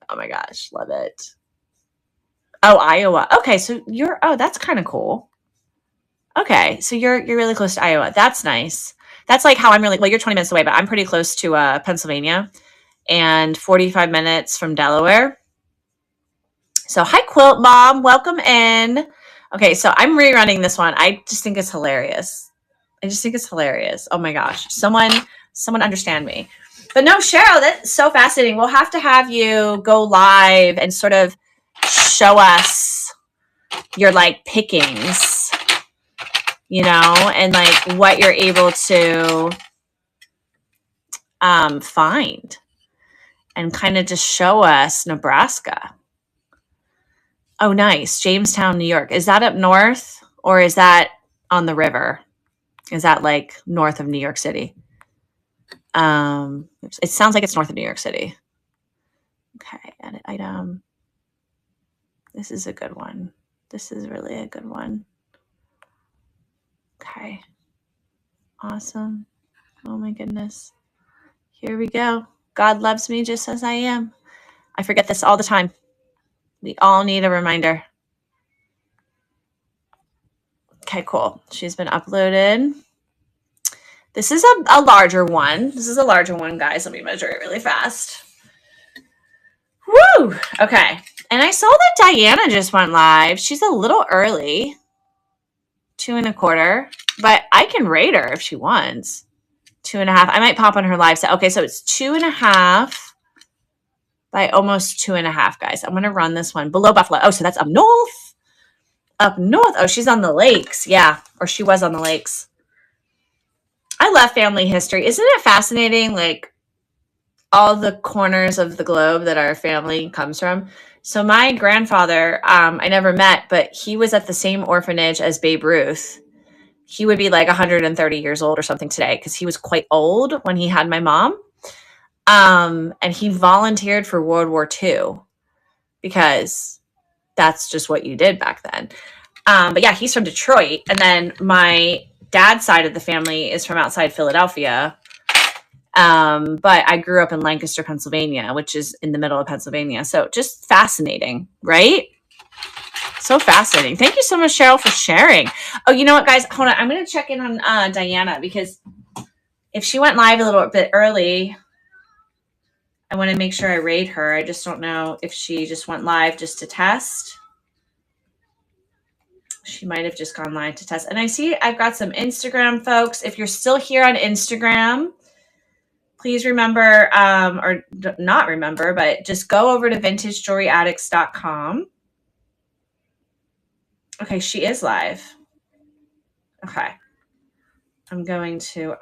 Oh my gosh. Love it. Oh, Iowa. Okay. So that's kind of cool. Okay. So you're really close to Iowa. That's nice. That's like how I'm really, well, you're 20 minutes away, but I'm pretty close to Pennsylvania and 45 minutes from Delaware. So hi, Quilt Mom. Welcome in. Okay. So I'm rerunning this one. I just think it's hilarious. Oh my gosh. Someone understand me. But no, Cheryl, that's so fascinating. We'll have to have you go live and sort of show us your like pickings, you know, and like what you're able to find, and kind of just show us Nebraska. Oh, nice. Jamestown, New York. Is that up north, or is that on the river? Is that like north of New York City? It sounds like it's north of New York City. Okay, edit item. This is a good one. This is really a good one. Okay. Awesome. Oh my goodness. Here we go. God loves me just as I am. I forget this all the time. We all need a reminder. Okay, cool. She's been uploaded. This is a larger one. This is a larger one, guys. Let me measure it really fast. Woo! Okay. And I saw that Diana just went live. She's a little early. 2.25, but I can rate her if she wants. 2.5. I might pop on her live set. Okay, so it's 2.5 by almost 2.5, guys. I'm going to run this one below Buffalo. Oh, so that's up north. Up north. Oh, she's on the lakes. Yeah, or she was on the lakes. I love family history. Isn't it fascinating? Like all the corners of the globe that our family comes from. So my grandfather, I never met, but he was at the same orphanage as Babe Ruth. He would be like 130 years old or something today because he was quite old when he had my mom. And he volunteered for World War II because that's just what you did back then. But yeah, he's from Detroit. And then my dad's side of the family is from outside Philadelphia. But I grew up in Lancaster, Pennsylvania, which is in the middle of Pennsylvania. So just fascinating, right? So fascinating. Thank you so much, Cheryl, for sharing. Oh, you know what, guys? Hold on. I'm going to check in on Diana because if she went live a little bit early, I want to make sure I rate her. I just don't know if she just went live just to test. She might have just gone live to test. And I see I've got some Instagram folks. If you're still here on Instagram, please remember, or not remember, but just go over to vintagejewelryaddicts.com. Okay, she is live. Okay. I'm going to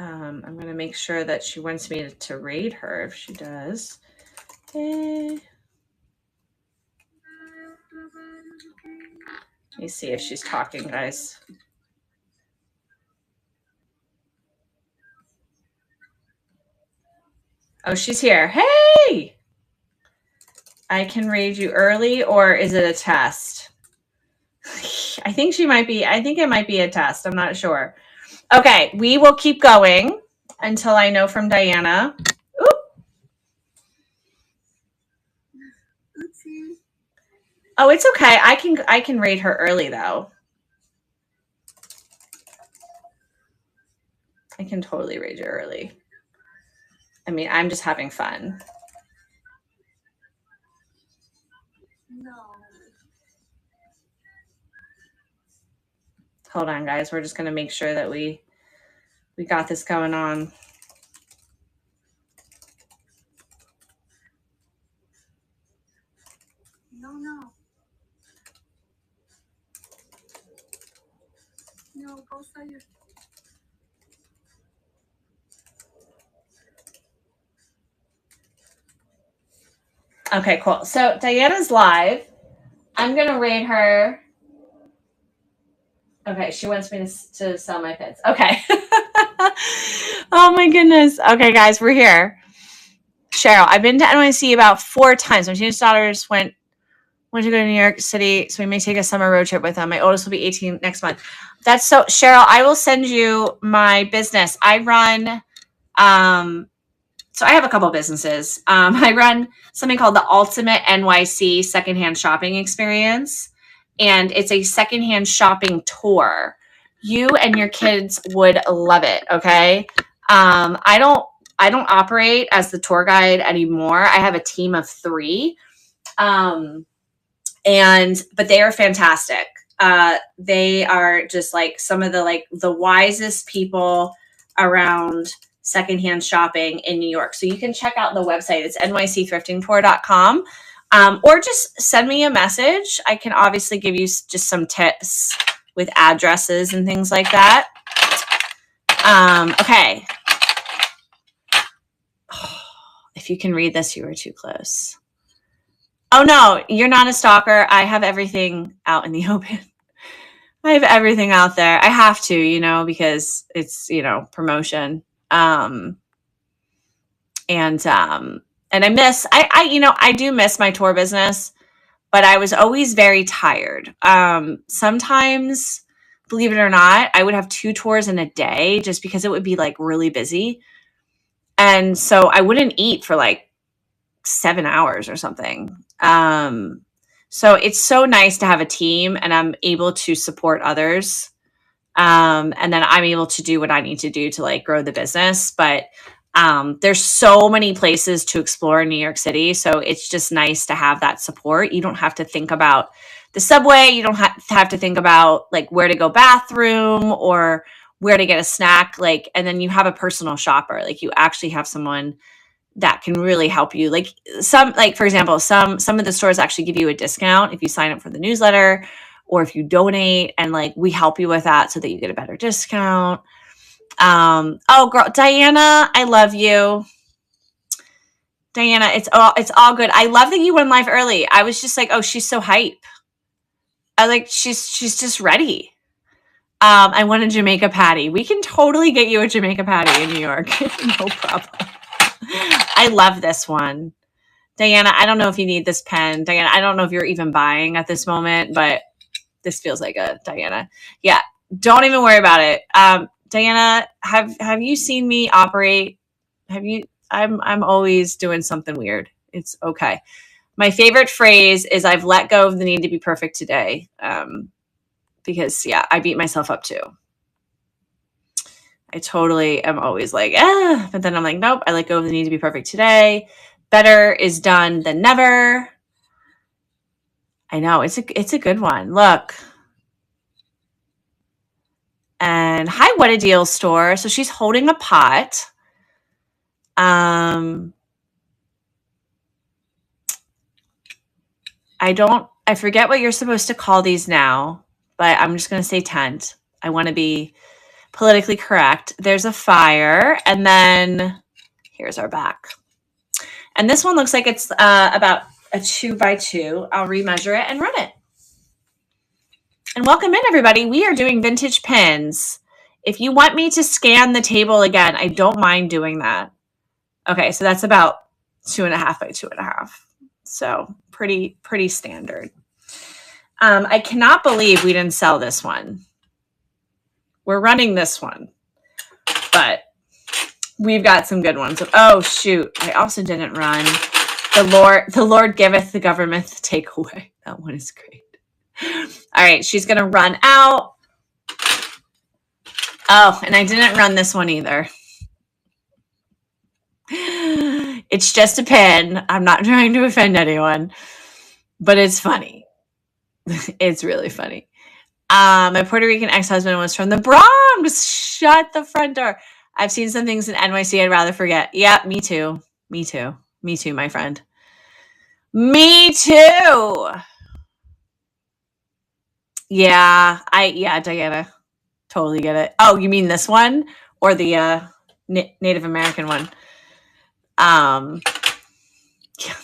I'm going to make sure that she wants me to rate her if she does. Let me see if she's talking, guys. Oh, she's here. Hey! I can rate you early, or is it a test? I think she might be. I think it might be a test. I'm not sure. Okay, we will keep going until I know from Diana. Oop. Oh, it's okay. I can rate her early though. I can totally rate you early. I mean, I'm just having fun. No. Hold on, guys. We're just going to make sure that we got this going on. No. No, go say Okay, cool. So Diana's live. I'm going to rate her. Okay, she wants me to sell my pits. Okay. Oh my goodness. Okay, guys, we're here. Cheryl, I've been to NYC about 4 times. My teenage daughters went to go to New York City, so we may take a summer road trip with them. My oldest will be 18 next month. That's so, Cheryl, I will send you my business. I run, so I have a couple businesses. I run something called the Ultimate NYC Secondhand Shopping Experience, and it's a secondhand shopping tour. You and your kids would love it. Okay. I don't operate as the tour guide anymore. I have a team of 3. But they are fantastic. They are just like some of the wisest people around secondhand shopping in New York. So you can check out the website. It's nycthriftingtour.com. Or just send me a message. I can obviously give you just some tips with addresses and things like that. Okay. If you can read this, you are too close. Oh, no, you're not a stalker. I have everything out in the open. I have everything out there. I have to, because it's, promotion. And I do miss my tour business, but I was always very tired. Sometimes, believe it or not, I would have 2 tours in a day just because it would be like really busy. And so I wouldn't eat for like 7 hours or something. So it's so nice to have a team and I'm able to support others. And then I'm able to do what I need to do to like grow the business. But there's so many places to explore in New York City. So it's just nice to have that support. You don't have to think about the subway. You don't have to think about like where to go bathroom or where to get a snack. Like, and then you have a personal shopper. Like you actually have someone that can really help you. Like for example, some of the stores actually give you a discount if you sign up for the newsletter or if you donate, and like we help you with that so that you get a better discount. Oh girl, Diana, I love you. Diana, it's all good. I love that you went live early. I was just like, oh, she's so hype. I like she's just ready. I want a Jamaica patty. We can totally get you a Jamaica patty in New York. No problem. I love this one. Diana, I don't know if you need this pen. Diana, I don't know if you're even buying at this moment, but this feels like a Diana. Yeah, don't even worry about it. Diana, have you seen me operate? I'm always doing something weird. It's okay. My favorite phrase is I've let go of the need to be perfect today. Because yeah, I beat myself up too. I totally am always like, but then I'm like, nope, I let go of the need to be perfect today. Better is done than never. I know, it's a good one. Look. And hi, What a Deal store. So she's holding a pot. I forget what you're supposed to call these now, but I'm just going to say tent. I want to be politically correct. There's a fire, and then here's our back. And this one looks like it's about a 2x2. I'll remeasure it and run it. And welcome in, everybody. We are doing vintage pins. If you want me to scan the table again, I don't mind doing that. Okay, so that's about 2.5 by 2.5. So pretty standard. I cannot believe we didn't sell this one. We're running this one, but we've got some good ones. Oh shoot! I also didn't run the Lord giveth, the government take away. That one is great. All right, she's gonna run out. Oh, and I didn't run this one either. It's just a pin. I'm not trying to offend anyone, but it's funny. It's really funny. My Puerto Rican ex-husband was from the Bronx. Shut the front door. I've seen some things in NYC I'd rather forget. Yeah, me too. Me too, my friend. Me too. Yeah, Diana. Totally get it. Oh, you mean this one or the Native American one? Yeah,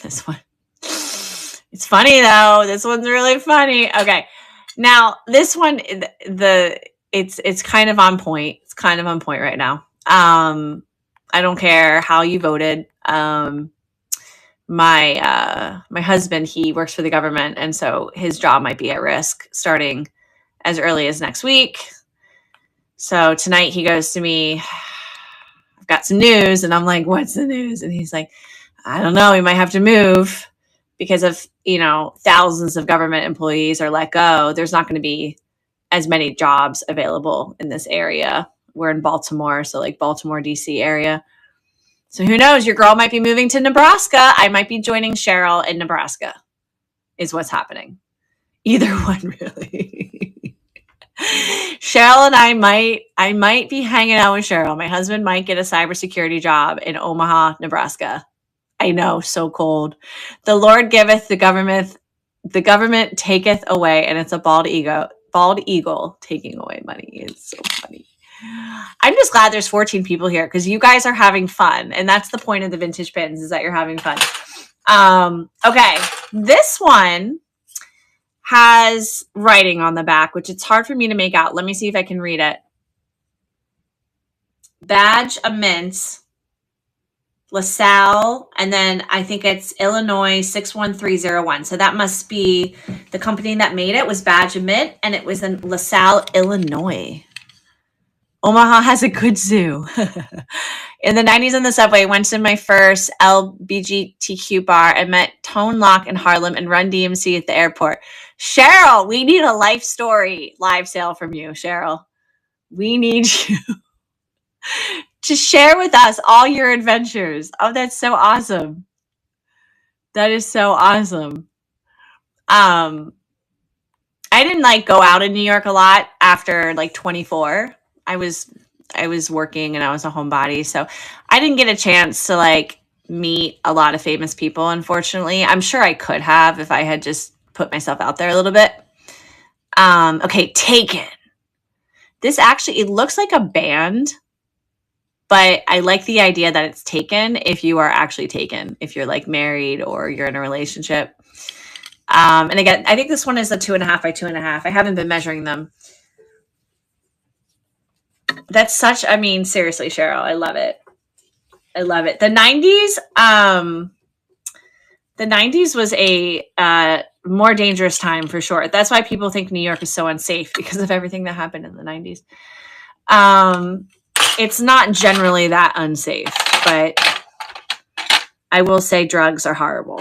this one. It's funny though. This one's really funny. Okay. Now this one, it's kind of on point. It's kind of on point right now. I don't care how you voted. My husband, he works for the government, and so his job might be at risk starting as early as next week. So tonight he goes to me, I've got some news, and I'm like, what's the news? And he's like, I don't know, we might have to move because of, thousands of government employees are let go. There's not going to be as many jobs available in this area. We're in Baltimore, so like Baltimore, DC area. So who knows? Your girl might be moving to Nebraska. I might be joining Cheryl in Nebraska is what's happening. Either one, really. Cheryl and I might be hanging out with Cheryl. My husband might get a cybersecurity job in Omaha, Nebraska. I know, so cold. The Lord giveth, the government taketh away, and it's a bald eagle taking away money. It's so funny. I'm just glad there's 14 people here because you guys are having fun, and that's the point of the vintage pins, is that you're having fun. Okay, this one has writing on the back, which it's hard for me to make out. Let me see if I can read it. Badge of Mint, LaSalle, and then I think it's Illinois 61301. So that must be the company that made it was Badge of Mint, and it was in LaSalle, Illinois. Omaha has a good zoo. In the 90s on the subway, went to my first LBGTQ bar and met Tone Loc in Harlem and Run DMC at the airport. Cheryl, we need a life story live sale from you, Cheryl. We need you to share with us all your adventures. Oh, that's so awesome. That is so awesome. I didn't like go out in New York a lot after like 24. I was working and I was a homebody, so I didn't get a chance to like meet a lot of famous people, unfortunately. I'm sure I could have if I had just put myself out there a little bit. Okay, Taken. This actually, it looks like a band, but I like the idea that it's taken if you are actually taken, if you're like married or you're in a relationship. And again, I think this one is a 2.5 by 2.5. I haven't been measuring them. That's such, I mean, seriously, Cheryl, I love it. I love it. The 90s was a more dangerous time for sure. That's why people think New York is so unsafe, because of everything that happened in the 90s. It's not generally that unsafe, but I will say drugs are horrible.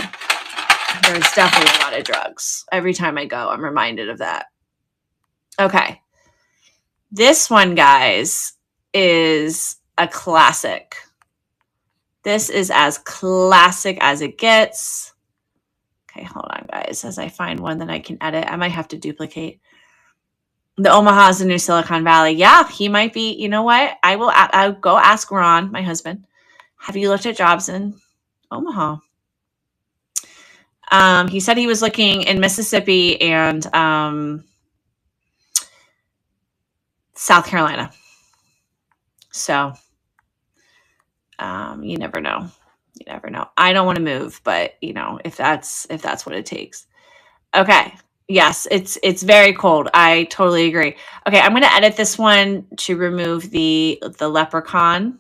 There's definitely a lot of drugs. Every time I go, I'm reminded of that. Okay. This one, guys, is a classic. This is as classic as it gets. Okay, hold on, guys, as I find one that I can edit. I might have to duplicate. The Omaha's the new Silicon Valley. Yeah, he might be. You know what? I'll go ask Ron, my husband. Have you looked at jobs in Omaha? He said he was looking in Mississippi and South Carolina. So you never know. You never know. I don't want to move, but you know, if that's what it takes. Okay. Yes, it's very cold. I totally agree. Okay, I'm going to edit this one to remove the leprechaun,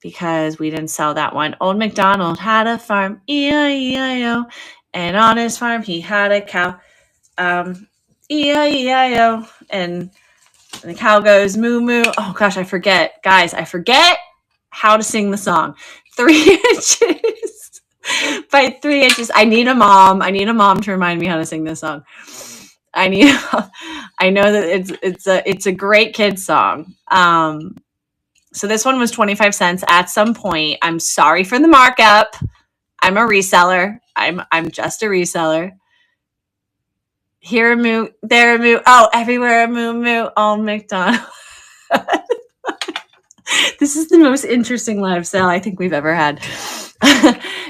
because we didn't sell that one. Old MacDonald had a farm, E-I-E-I-O, and on his farm he had a cow, E-I-E-I-O, and the cow goes moo moo. Oh gosh, I forget. Guys, I forget how to sing the song. 3 inches by 3 inches. I need a mom. I need a mom to remind me how to sing this song. I know that it's a great kid song. So this one was 25 cents at some point. I'm sorry for the markup. I'm a reseller. I'm just a reseller. Here a moo, there a moo. Oh, everywhere a moo moo. Oh, McDonald. This is the most interesting live sale I think we've ever had.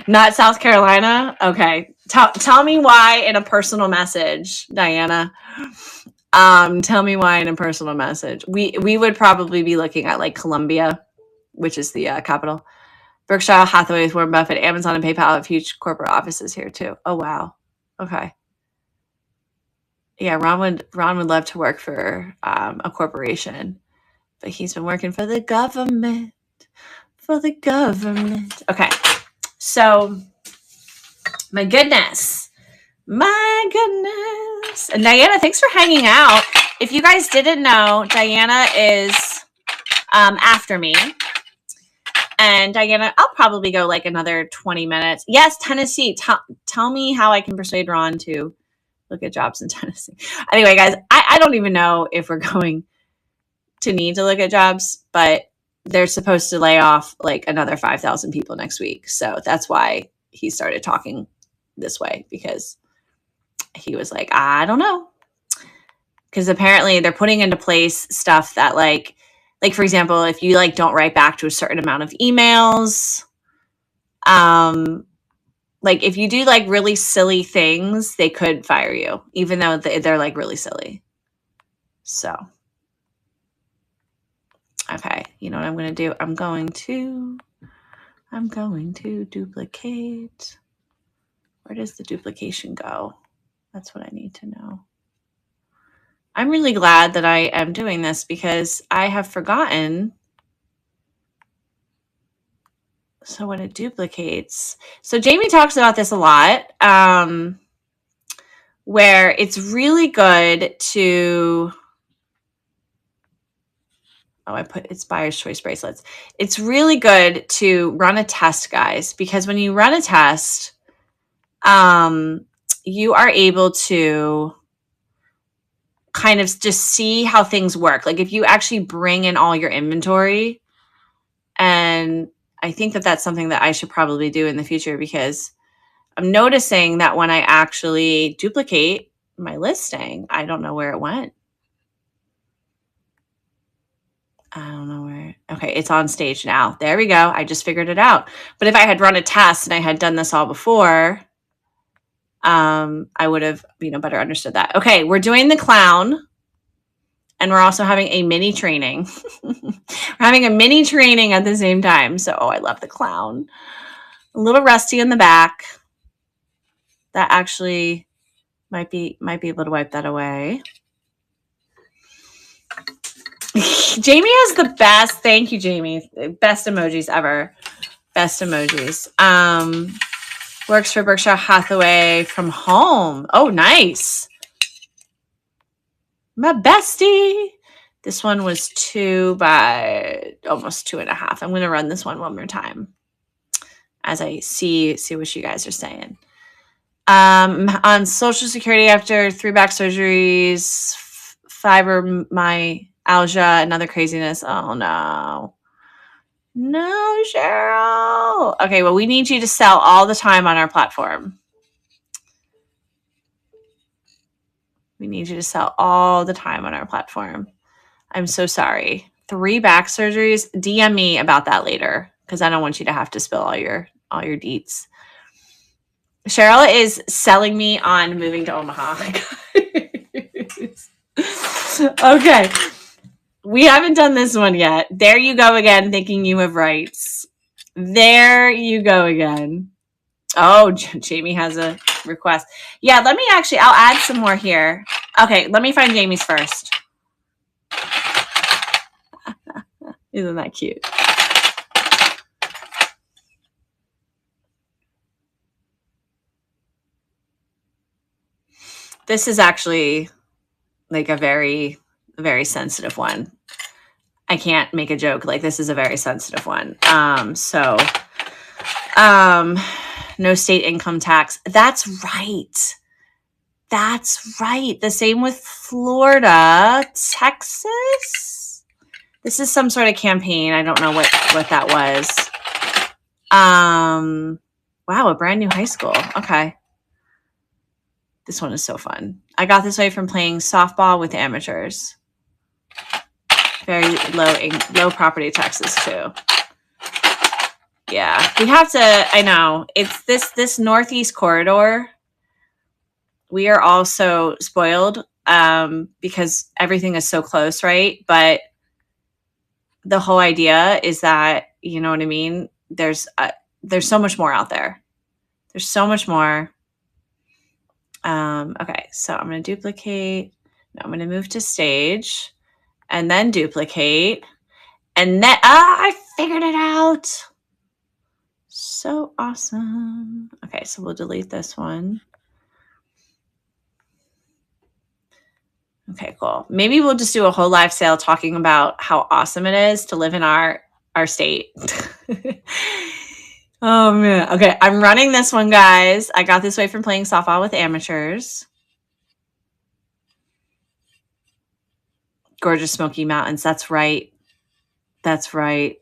Not South Carolina. Okay. Tell me why in a personal message, Diana. Tell me why in a personal message. We would probably be looking at like Columbia, which is the capital. Berkshire Hathaway with Warren Buffett, Amazon and PayPal have huge corporate offices here too. Oh wow. Okay. Yeah, Ron would love to work for a corporation, but he's been working for the government. For the government. Okay. So, my goodness. My goodness. And Diana, thanks for hanging out. If you guys didn't know, Diana is after me. And Diana, I'll probably go like another 20 minutes. Yes, Tennessee. Tell me how I can persuade Ron to look at jobs in Tennessee. Anyway, guys, I don't even know if we're going to need to look at jobs, but they're supposed to lay off like another 5,000 people next week. So that's why he started talking this way, because he was like, I don't know. Because apparently they're putting into place stuff that like for example, if you like don't write back to a certain amount of emails, like if you do like really silly things, they could fire you, even though they're like really silly. So, okay, you know what I'm going to do? I'm going to duplicate. Where does the duplication go? That's what I need to know. I'm really glad that I am doing this, because I have forgotten. So when it duplicates, so Jamie talks about this a lot, where it's really good to, I put it's buyer's choice bracelets. It's really good to run a test, guys, because when you run a test, you are able to kind of just see how things work. Like if you actually bring in all your inventory, and I think that that's something that I should probably do in the future, because I'm noticing that when I actually duplicate my listing, I don't know where it went. I don't know where. Okay, it's on stage now. There we go. I just figured it out. But if I had run a test and I had done this all before, I would have, better understood that. Okay, we're doing the clown, and we're also having a mini training. We're having a mini training at the same time. So, I love the clown. A little rusty in the back. That actually might be able to wipe that away. Jamie has the best. Thank you, Jamie. Best emojis ever. Best emojis. Works for Berkshire Hathaway from home. Oh, nice. My bestie. This one was 2 by almost 2.5. I'm going to run this one more time as I see what you guys are saying. On Social Security after 3 back surgeries, fibromyalgia, and other craziness. Oh, no. No, Cheryl. Okay, well, we need you to sell all the time on our platform. We need you to sell all the time on our platform. I'm so sorry. 3 back surgeries. DM me about that later, because I don't want you to have to spill all your deets. Cheryl is selling me on moving to Omaha. Okay. We haven't done this one yet. There you go again, thinking you have rights. There you go again. Oh, Jamie has a request. Yeah, I'll add some more here. Okay, let me find Jamie's first. Isn't that cute? This is actually like a very, very sensitive one. I can't make a joke. Like, this is a very sensitive one. No state income tax. That's right. That's right. The same with Florida, Texas. This is some sort of campaign. I don't know what that was. Wow, a brand new high school. Okay. This one is so fun. I got this way from playing softball with amateurs. Very low property taxes too. Yeah, we have to. I know it's this Northeast corridor. We are all so spoiled because everything is so close, right? But the whole idea is that, you know what I mean? There's so much more out there. There's so much more. Okay, so I'm going to duplicate. No, I'm going to move to stage and then duplicate. And then, I figured it out. So awesome. Okay, so we'll delete this one. Okay, cool. Maybe we'll just do a whole live sale talking about how awesome it is to live in our state. Oh, man. Okay, I'm running this one, guys. I got this way from playing softball with amateurs. Gorgeous Smoky Mountains. That's right. That's right.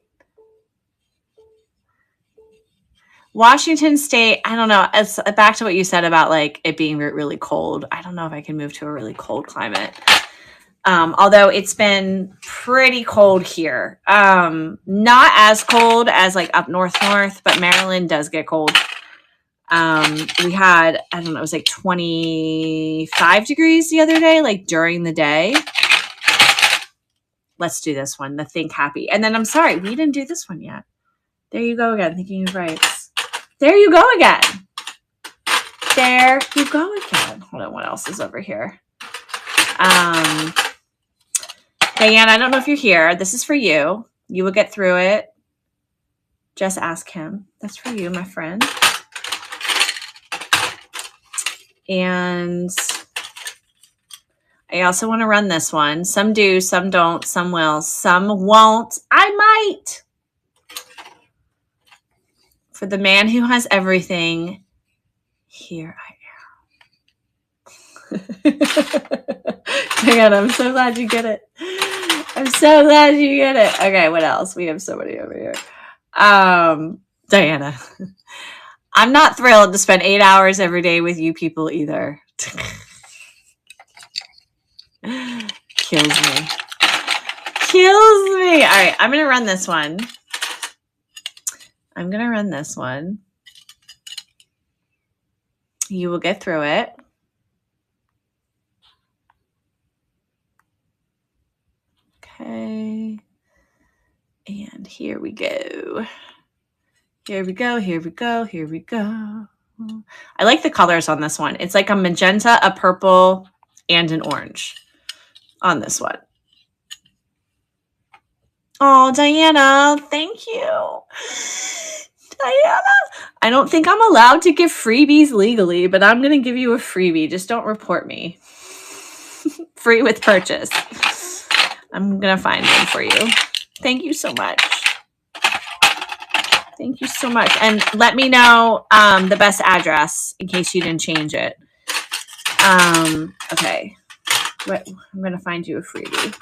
Washington State, I don't know. It's back to what you said about like it being really cold. I don't know if I can move to a really cold climate. Although it's been pretty cold here. Not as cold as like up north, but Maryland does get cold. We had, I don't know, it was like 25 degrees the other day, like during the day. Let's do this one, the Think Happy. And then I'm sorry, we didn't do this one yet. There you go again, thinking of rights. There you go again. There you go again. Hold on, what else is over here? Diane, I don't know if you're here. This is for you. You will get through it. Just ask him. That's for you, my friend. And I also want to run this one. Some do, some don't, some will, some won't. I might. For the man who has everything, here I am. Diana, I'm so glad you get it. I'm so glad you get it. Okay, what else? We have so many over here. Diana. I'm not thrilled to spend 8 hours every day with you people either. Kills me. Kills me. All right, I'm going to run this one. You will get through it. Okay. And here we go. Here we go. I like the colors on this one. It's like a magenta, a purple, and an orange on this one. Oh, Diana, thank you. Diana, I don't think I'm allowed to give freebies legally, but I'm going to give you a freebie. Just don't report me. Free with purchase. I'm going to find one for you. Thank you so much. Thank you so much. And let me know the best address in case you didn't change it. Okay. I'm going to find you a freebie.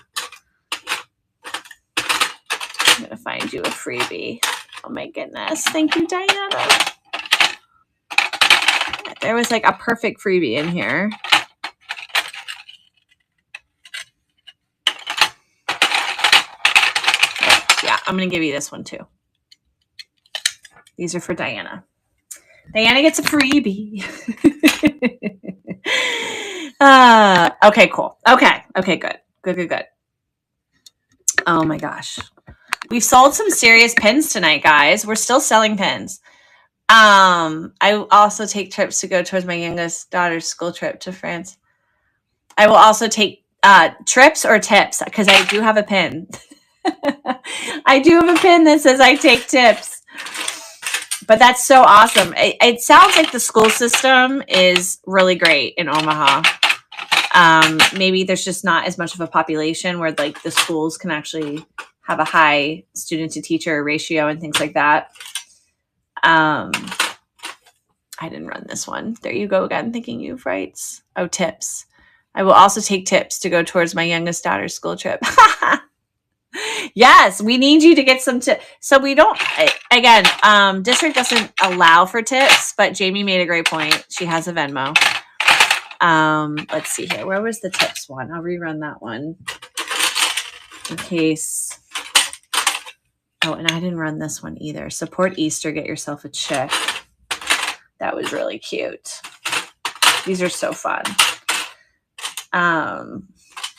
Oh my goodness. Thank you, Diana. There was like a perfect freebie in here. Yeah, I'm going to give you this one too. These are for Diana. Diana gets a freebie. Okay, cool. Okay, good. Oh my gosh. We've sold some serious pins tonight, guys. We're still selling pins. I also take trips to go towards my youngest daughter's school trip to France. I will also take trips or tips because I do have a pin. I do have a pin that says I take tips. But that's so awesome. It sounds like the school system is really great in Omaha. Maybe there's just not as much of a population where like the schools can actually have a high student to teacher ratio and things like that. I didn't run this one. There you go again, thinking you've rights. Oh, tips. I will also take tips to go towards my youngest daughter's school trip. Yes, we need you to get some tips. So we don't, again, district doesn't allow for tips, but Jamie made a great point. She has a Venmo. Let's see here. Where was the tips one? I'll rerun that one in case. Oh, and I didn't run this one either. Support Easter, get yourself a chick. That was really cute. These are so fun.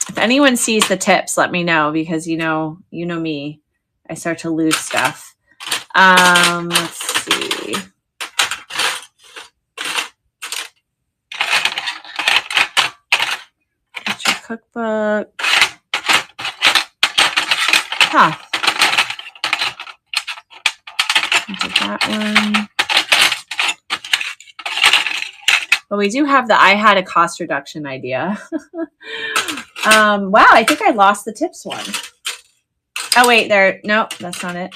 If anyone sees the tips, let me know because you know me. I start to lose stuff. Let's see. Get your cookbook. Huh. Did that one. But we do have the I had a cost reduction idea. Wow, I think I lost the tips one. Oh, wait, there. No, that's not it.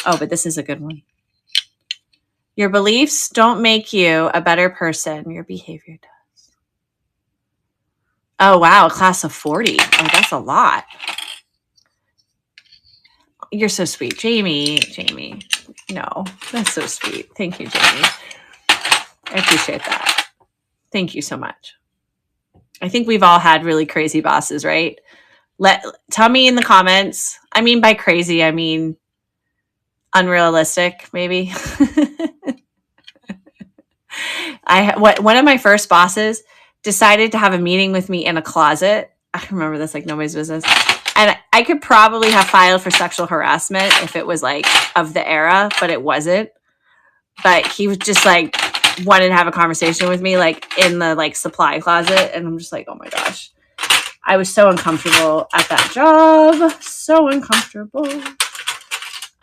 Oh, but this is a good one. Your beliefs don't make you a better person. Your behavior does. Oh, wow, a class of 40. Oh, that's a lot. You're so sweet. Jamie. No, that's so sweet. Thank you, Jamie. I appreciate that. Thank you so much. I think we've all had really crazy bosses, right? Tell me in the comments. I mean, by crazy, I mean unrealistic, maybe. One of my first bosses decided to have a meeting with me in a closet. I remember this like nobody's business. And I could probably have filed for sexual harassment if it was like of the era, but it wasn't. But he was just like wanted to have a conversation with me like in the like supply closet. And I'm just like, oh my gosh. I was so uncomfortable at that job. So uncomfortable.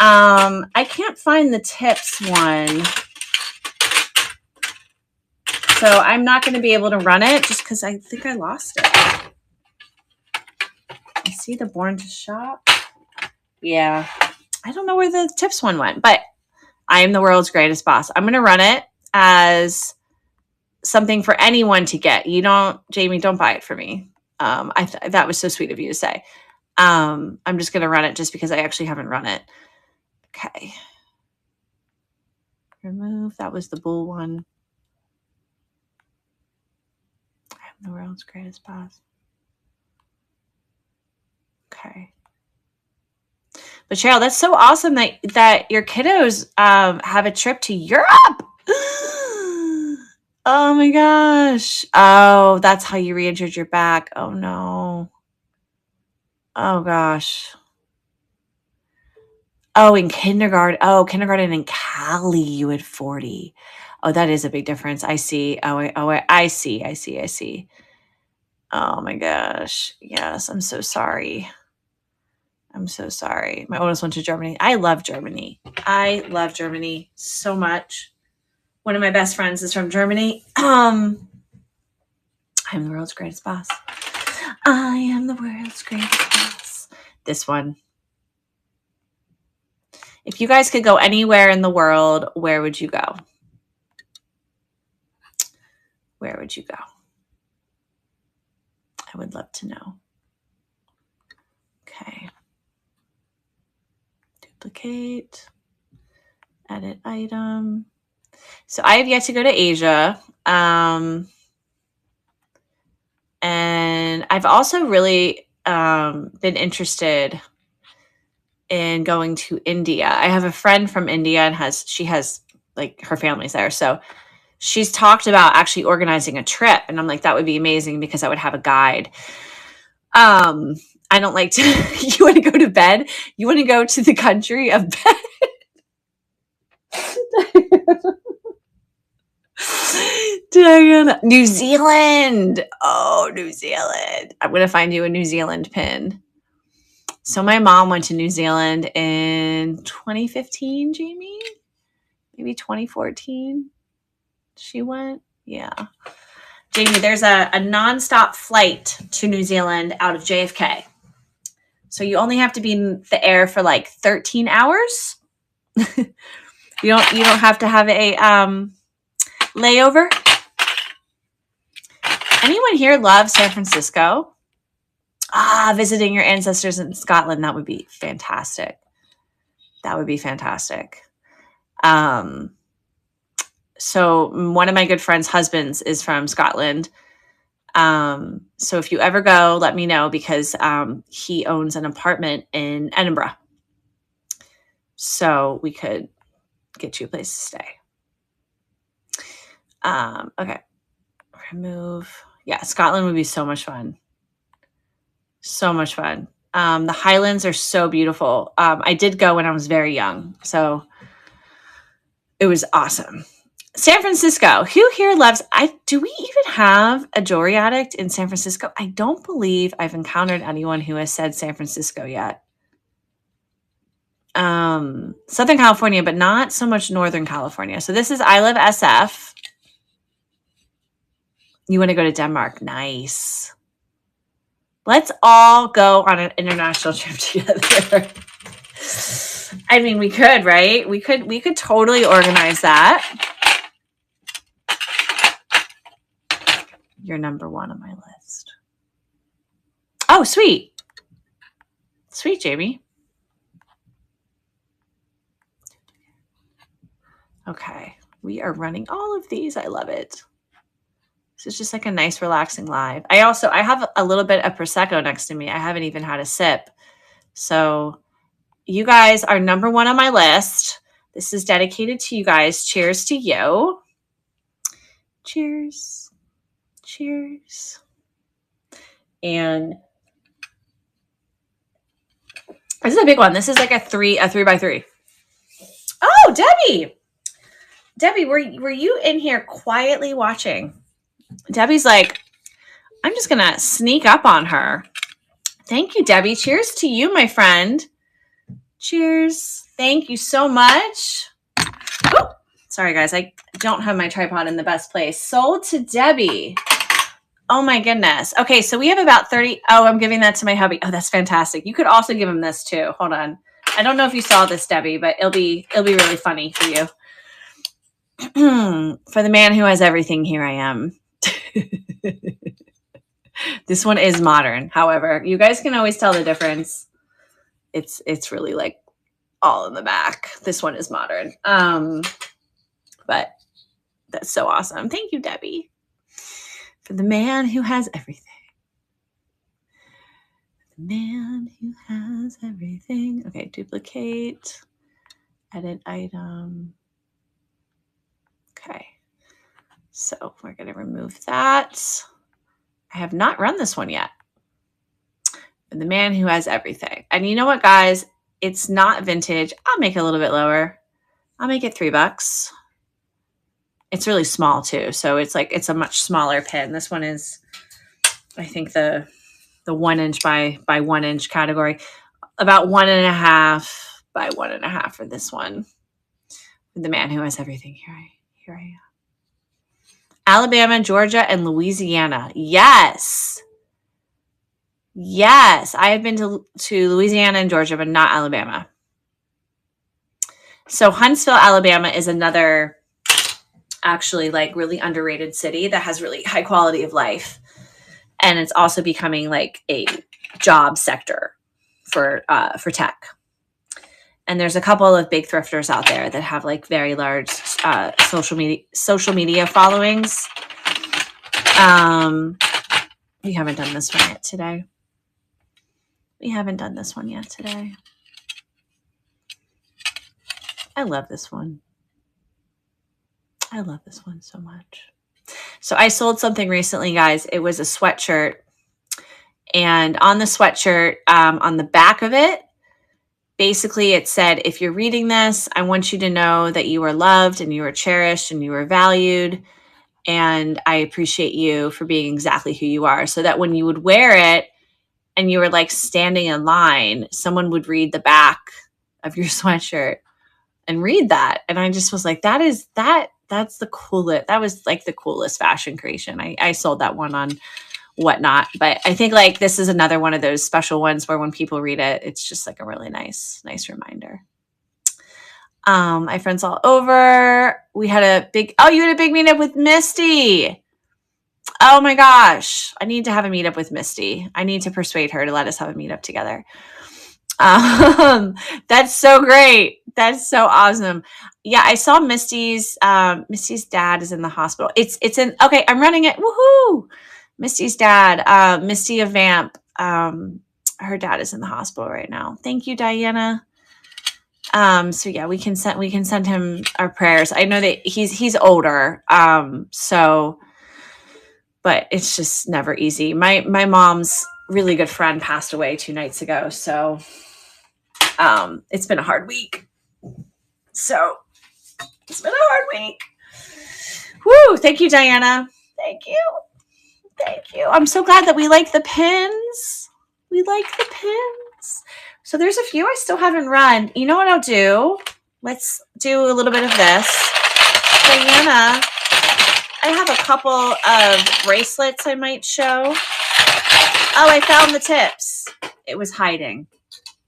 I can't find the tips one. So I'm not going to be able to run it just because I think I lost it. I see the Born to Shop. Yeah. I don't know where the tips one went, but I am the world's greatest boss. I'm going to run it as something for anyone to get. Jamie, don't buy it for me. That was so sweet of you to say. I'm just going to run it just because I actually haven't run it. Okay. Remove. That was the bull one. I'm the world's greatest boss. Okay. But Cheryl, that's so awesome that your kiddos have a trip to Europe. Oh my gosh. Oh, that's how you re-injured your back. Oh no. Oh gosh. Oh, in kindergarten. Oh, kindergarten in Cali, you had 40. Oh, that is a big difference. I see. I see. Oh my gosh. Yes, I'm so sorry. I'm so sorry. My oldest went to Germany. I love Germany. I love Germany so much. One of my best friends is from Germany. I'm the world's greatest boss. I am the world's greatest boss. This one. If you guys could go anywhere in the world, where would you go? Where would you go? I would love to know. Okay. Duplicate. Edit item. So I have yet to go to Asia. And I've also really been interested in going to India. I have a friend from India and she has like her family's there. So she's talked about actually organizing a trip. And I'm like, that would be amazing because I would have a guide. I don't like to, you want to go to bed? You want to go to the country of bed? New Zealand. Oh, New Zealand. I'm going to find you a New Zealand pin. So my mom went to New Zealand in 2015, Jamie? Maybe 2014 she went. Yeah. Jamie, there's a nonstop flight to New Zealand out of JFK. So you only have to be in the air for like 13 hours. You don't have to have a layover. Anyone here love San Francisco? Visiting your ancestors in Scotland. That would be fantastic. So one of my good friends' husbands is from Scotland. So if you ever go, let me know because he owns an apartment in Edinburgh. So we could get you a place to stay. Okay. Remove. Yeah, Scotland would be so much fun. So much fun. The Highlands are so beautiful. I did go when I was very young, so it was awesome. San Francisco. Who here loves? Do we even have a jewelry addict in San Francisco? I don't believe I've encountered anyone who has said San Francisco yet. Southern California, but not so much Northern California. So this is I Love SF. You want to go to Denmark? Nice. Let's all go on an international trip together. I mean, we could, right? We could totally organize that. You're number one on my list. Oh, sweet. Sweet, Jamie. Okay. We are running all of these. I love it. This is just like a nice, relaxing live. I have a little bit of Prosecco next to me. I haven't even had a sip. So you guys are number one on my list. This is dedicated to you guys. Cheers to you. Cheers. Cheers. And this is a big one. This is like a 3x3. Oh, Debbie. Debbie, were you in here quietly watching? Debbie's like, I'm just going to sneak up on her. Thank you, Debbie. Cheers to you, my friend. Cheers. Thank you so much. Oh, sorry, guys. I don't have my tripod in the best place. Sold to Debbie. Oh, my goodness. Okay, so we have about 30. Oh, I'm giving that to my hubby. Oh, that's fantastic. You could also give him this, too. Hold on. I don't know if you saw this, Debbie, but it'll be really funny for you. For the man who has everything, here I am. This one is modern. However, you guys can always tell the difference. It's really like all in the back. This one is modern. But that's so awesome. Thank you, Debbie. For the man who has everything. The man who has everything. Okay, duplicate. Edit item. Okay. So we're going to remove that. I have not run this one yet. The man who has everything. And you know what, guys? It's not vintage. I'll make it a little bit lower. I'll make it $3. It's really small too. So it's a much smaller pin. This one is, I think, the 1 inch by 1 inch category. About 1.5 by 1.5 for this one. The man who has everything. Here I am. Alabama, Georgia, and Louisiana. Yes. Yes. I have been to Louisiana and Georgia, but not Alabama. So Huntsville, Alabama is another actually like really underrated city that has really high quality of life. And it's also becoming like a job sector for tech. And there's a couple of big thrifters out there that have like very large social media followings. We haven't done this one yet today. I love this one. I love this one so much. So I sold something recently, guys. It was a sweatshirt. And on the sweatshirt, on the back of it, basically it said, if you're reading this, I want you to know that you are loved and you are cherished and you are valued. And I appreciate you for being exactly who you are. So that when you would wear it and you were like standing in line, someone would read the back of your sweatshirt and read that. And I just was like, that's the coolest. That was like the coolest fashion creation. I sold that one on Whatnot, but I think like this is another one of those special ones where when people read it, it's just like a really nice reminder. My friends all over. We had you had a big meetup with Misty. Oh my gosh. I need to have a meetup with Misty. I need to persuade her to let us have a meetup together. That's so great. That's so awesome. Yeah, I saw Misty's dad is in the hospital. Okay, I'm running it. Woohoo! Misty's dad, Misty of Vamp. Her dad is in the hospital right now. Thank you, Diana. So yeah, we can send him our prayers. I know that he's older. But it's just never easy. My mom's really good friend passed away 2 nights ago. So, it's been a hard week. Woo! Thank you, Diana. Thank you. I'm so glad that we like the pins. So there's a few I still haven't run. You know what I'll do? Let's do a little bit of this. Diana, I have a couple of bracelets I might show. Oh, I found the tips. It was hiding.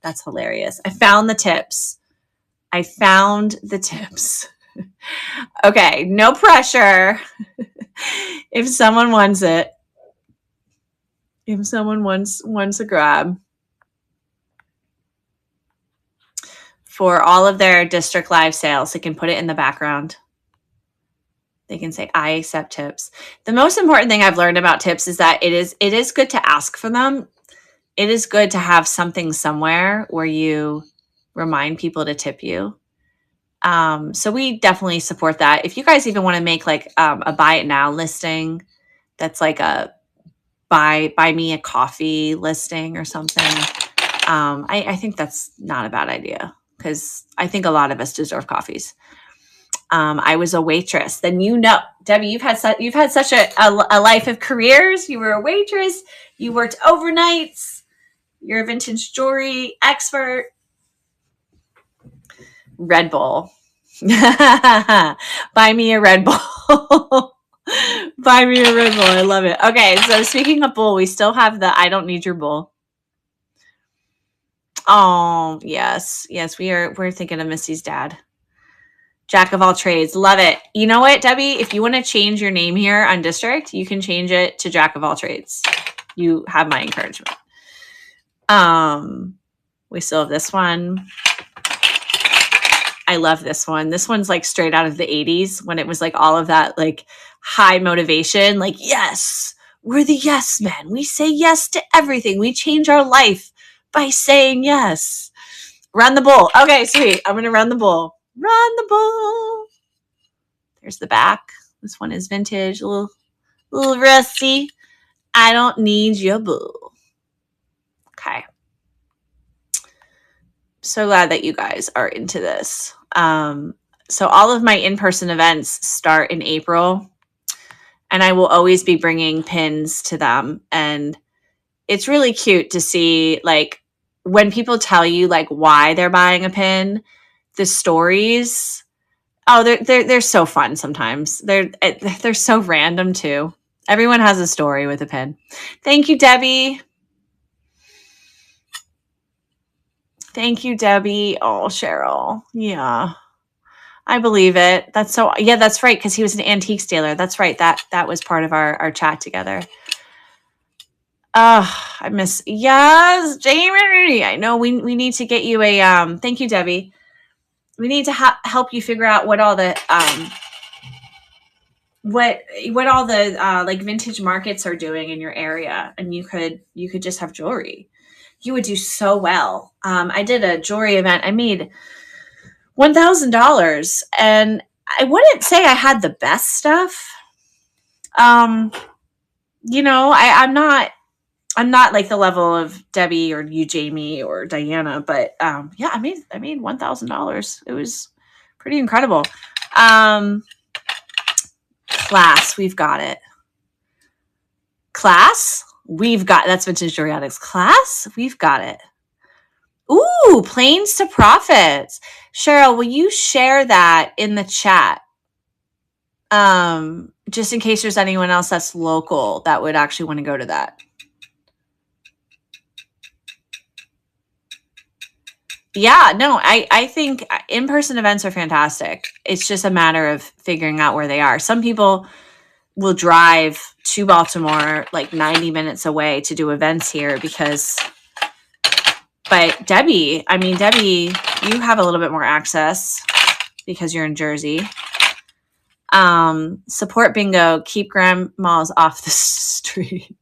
That's hilarious. I found the tips. Okay, no pressure. If someone wants it. If someone wants a grab. For all of their district live sales, they can put it in the background. They can say, I accept tips. The most important thing I've learned about tips is that it is good to ask for them. It is good to have something somewhere where you remind people to tip you. So we definitely support that. If you guys even want to make like a buy it now listing, that's like a buy me a coffee listing or something. I think that's not a bad idea because I think a lot of us deserve coffees. I was a waitress. Then Debbie, you've had such a life of careers. You were a waitress. You worked overnights. You're a vintage jewelry expert. Red Bull. Buy me a Red Bull. Buy me a Red Bull. I love it. Okay, so speaking of bull, we still have the I don't need your bull. Oh, yes. Yes, we're thinking of Misty's dad. Jack of all trades. Love it. You know what, Debbie? If you want to change your name here on District, you can change it to Jack of all trades. You have my encouragement. We still have this one. I love this one. This one's like straight out of the 80s when it was like all of that like high motivation, like, yes, we're the yes men. We say yes to everything. We change our life by saying yes. Run the bull. Okay, sweet. I'm going to run the bull. Run the bull. There's the back. This one is vintage, a little rusty. I don't need your bull. Okay. So glad that you guys are into this. So all of my in-person events start in April, and I will always be bringing pins to them. And it's really cute to see, like, when people tell you like why they're buying a pin, the stories. Oh, they're so fun sometimes. They're so random too. Everyone has a story with a pin. Thank you, Debbie. Thank you, Debbie. Oh, Cheryl. Yeah. I believe it. That's right. Because he was an antique dealer. That's right. That was part of our chat together. I miss, yes, Jamie. I know we need to get you a, thank you, Debbie. We need to help you figure out what all the, what all the, like vintage markets are doing in your area. And you could just have jewelry. You would do so well. I did a jewelry event. I made $1,000, and I wouldn't say I had the best stuff. You know, I'm not like the level of Debbie or you, Jamie, or Diana, but yeah, I made $1,000. It was pretty incredible. Class, we've got it. Class, we've got, that's Vintage Jewelry Addicts. Class, we've got it. Ooh, Planes to Profits. Cheryl, will you share that in the chat? Just in case there's anyone else that's local that would actually want to go to that. Yeah, no, I think in-person events are fantastic. It's just a matter of figuring out where they are. Some people will drive to Baltimore like 90 minutes away to do events here but Debbie, you have a little bit more access because you're in Jersey. Support bingo, keep grandmas off the street.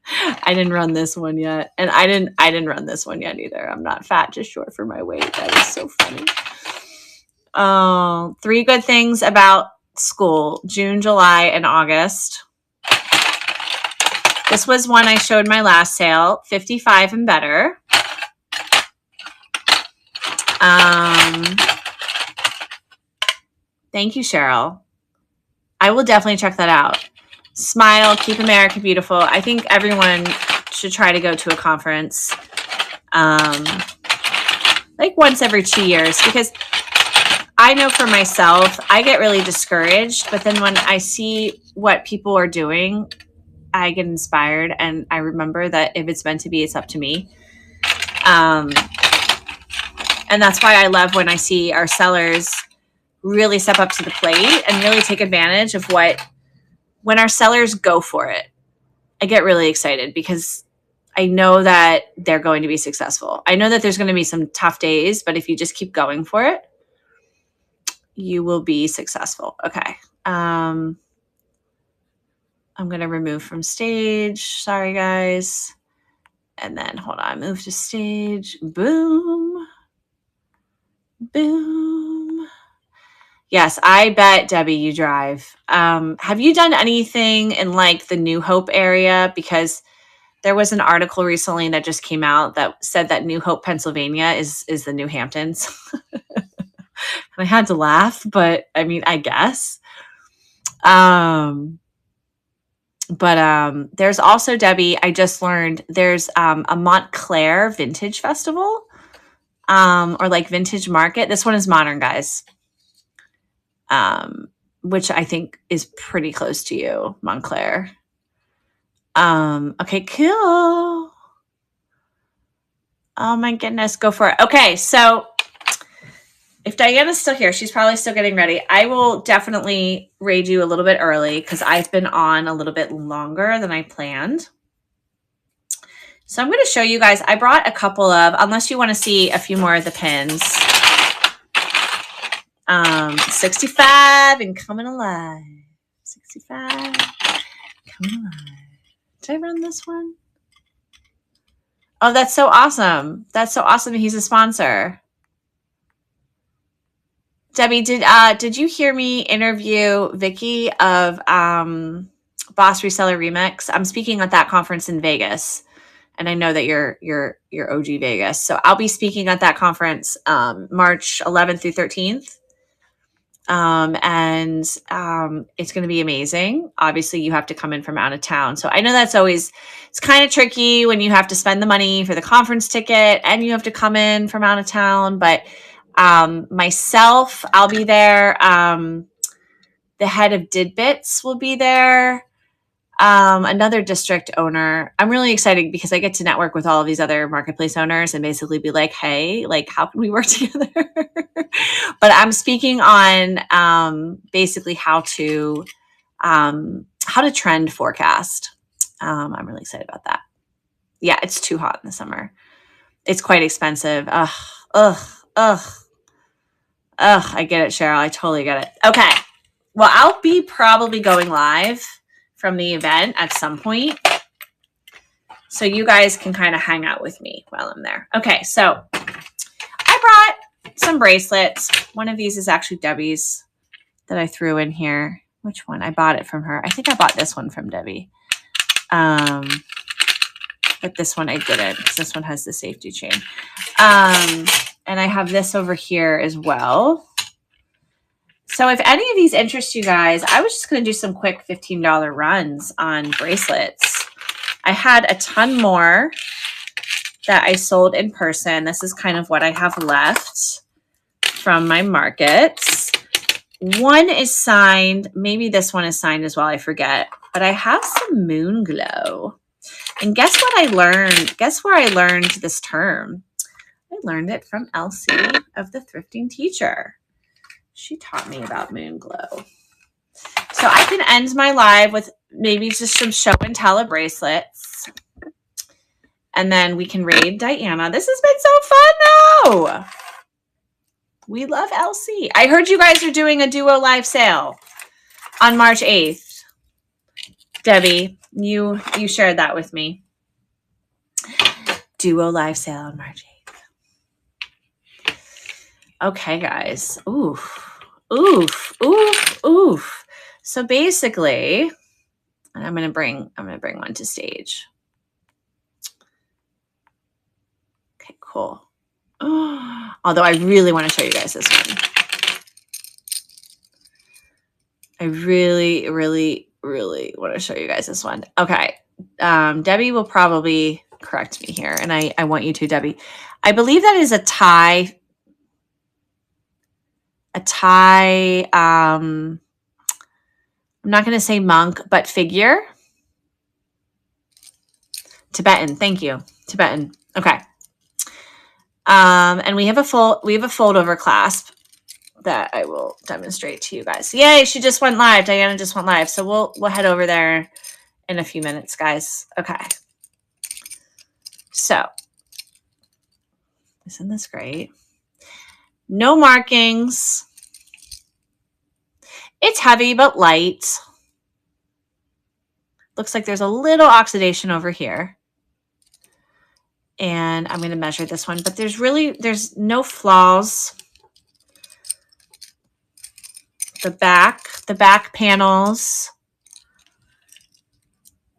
I didn't run this one yet. And I didn't run this one yet either. I'm not fat, just short for my weight. That is so funny. 3 good things about school, June, July, and August. This was one I showed my last sale, 55 and better. Thank you, Cheryl. I will definitely check that out. Smile, keep America beautiful. I think everyone should try to go to a conference like once every 2 years, because I know for myself, I get really discouraged, but then when I see what people are doing, I get inspired, and I remember that if it's meant to be, it's up to me. And that's why I love when I see our sellers really step up to the plate and really take advantage of when our sellers go for it. I get really excited because I know that they're going to be successful. I know that there's going to be some tough days, but if you just keep going for it, you will be successful. Okay. I'm going to remove from stage. Sorry, guys. And then hold on, move to stage. Boom. Boom. Yes, I bet, Debbie, you drive. Have you done anything in like the New Hope area? Because there was an article recently that just came out that said that New Hope, Pennsylvania is the New Hamptons. I had to laugh, but I mean, I guess. But there's also, Debbie, I just learned there's a Montclair Vintage Festival or like Vintage Market. This one is modern, guys, which I think is pretty close to you, Montclair. Okay, cool. Oh my goodness, go for it. Okay, so if Diana's still here, she's probably still getting ready. I will definitely raid you a little bit early because I've been on a little bit longer than I planned. So I'm going to show you guys. I brought a couple of, unless you want to see a few more of the pins. 65 and coming alive. 65, coming alive. Did I run this one? Oh, that's so awesome. That's so awesome. He's a sponsor. Debbie, did you hear me interview Vicky of Boss Reseller Remix? I'm speaking at that conference in Vegas, and I know that you're OG Vegas. So I'll be speaking at that conference March 11th through 13th. It's going to be amazing. Obviously, you have to come in from out of town. So I know that's always, it's kind of tricky when you have to spend the money for the conference ticket and you have to come in from out of town. But myself, I'll be there. The head of Didbits will be there. Another district owner. I'm really excited because I get to network with all of these other marketplace owners and basically be like, hey, like, how can we work together? But I'm speaking on basically how to trend forecast. I'm really excited about that. Yeah, it's too hot in the summer. It's quite expensive. I get it, Cheryl. I totally get it. Okay. Well, I'll be probably going live from the event at some point, so you guys can kind of hang out with me while I'm there. Okay, so I brought some bracelets. One of these is actually Debbie's that I threw in here. Which one? I bought it from her. I think I bought this one from Debbie. But this one I didn't, because this one has the safety chain. And I have this over here as well. So if any of these interest you guys, I was just going to do some quick $15 runs on bracelets. I had a ton more that I sold in person. This is kind of what I have left from my markets. One is signed. Maybe this one is signed as well. I forget. But I have some Moon Glow. And guess what I learned? Guess where I learned this term? I learned it from Elsie of the Thrifting Teacher. She taught me about Moon Glow. So I can end my live with maybe just some show and tell of bracelets. And then we can raid Diana. This has been so fun, though. We love Elsie. I heard you guys are doing a Duo live sale on March 8th. Debbie, you shared that with me. Duo live sale on March 8th. Okay, guys. Oof. So basically, I'm gonna bring one to stage. Okay, cool. Although I really want to show you guys this one. I really want to show you guys this one. Okay. Debbie will probably correct me here, and I want you to, Debbie. I believe that is a tie. I'm not going to say monk, but figure. Tibetan. Thank you. Tibetan. Okay. And we have a fold over clasp that I will demonstrate to you guys. Yay, she just went live. Diana just went live. So we'll head over there in a few minutes, guys. Okay. So, isn't this great? No markings. It's heavy but light. Looks like there's a little oxidation over here. And I'm going to measure this one, but there's no flaws. The back panels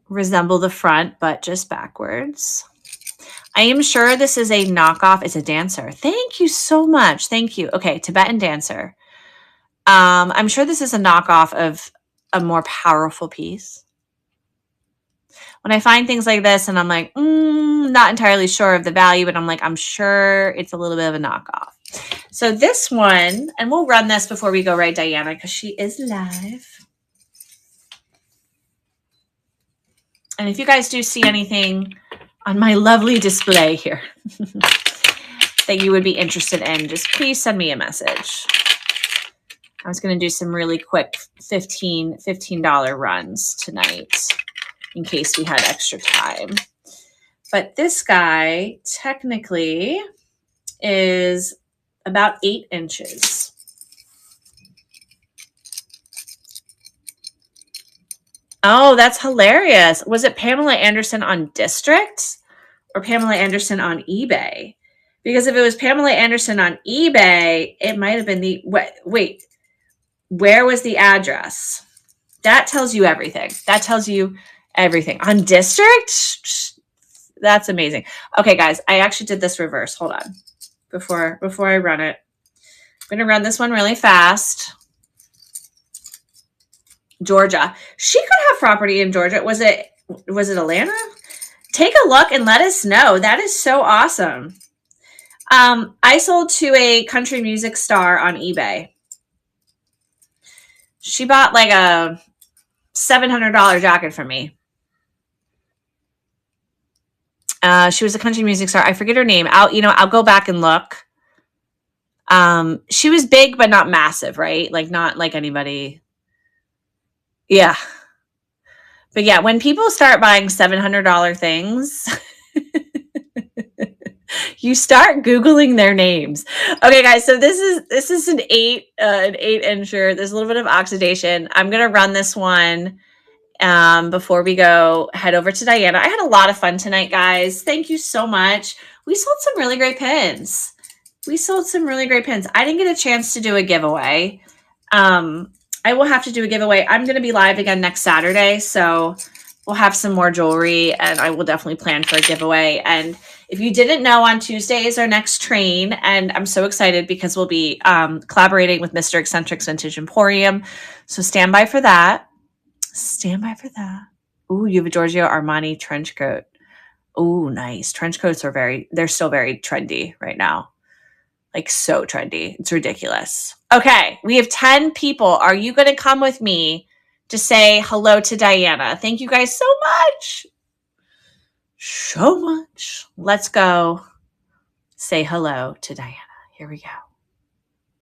resemble the front, but just backwards. I am sure this is a knockoff. It's a dancer. Thank you so much. Thank you. Okay, Tibetan dancer. I'm sure this is a knockoff of a more powerful piece. When I find things like this and I'm like, not entirely sure of the value, but I'm like, I'm sure it's a little bit of a knockoff. So this one, and we'll run this before we go right, Diana, because she is live. And if you guys do see anything on my lovely display here that you would be interested in, just please send me a message. I was going to do some really quick $15 runs tonight in case we had extra time. But this guy technically is about 8 inches. Oh, that's hilarious. Was it Pamela Anderson on District or Pamela Anderson on eBay? Because if it was Pamela Anderson on eBay, it might have been the, wait, where was the address? That tells you everything. That tells you everything. On District? That's amazing. Okay, guys, I actually did this reverse. Hold on. Before I run it. I'm going to run this one really fast. Georgia. She could have property in Georgia. Was it Atlanta? Take a look and let us know. That is so awesome. I sold to a country music star on eBay. She bought like a $700 jacket from me. She was a country music star. I forget her name. I'll go back and look. She was big, but not massive, right? Like not like anybody. Yeah. But yeah, when people start buying $700 things, you start Googling their names. Okay, guys. So this is an 8-incher. There's a little bit of oxidation. I'm going to run this one before we head over to Diana. I had a lot of fun tonight, guys. Thank you so much. We sold some really great pins. I didn't get a chance to do a giveaway. I will have to do a giveaway. I'm going to be live again next Saturday, so we'll have some more jewelry, and I will definitely plan for a giveaway. And if you didn't know, on Tuesday is our next train, and I'm so excited because we'll be collaborating with Mr. Eccentric's Vintage Emporium. So stand by for that. Ooh, you have a Giorgio Armani trench coat. Ooh, nice. Trench coats they're still very trendy right now. Like so trendy. It's ridiculous. Okay, we have 10 people. Are you going to come with me to say hello to Diana? Thank you guys so much. Let's go say hello to Diana. Here we go.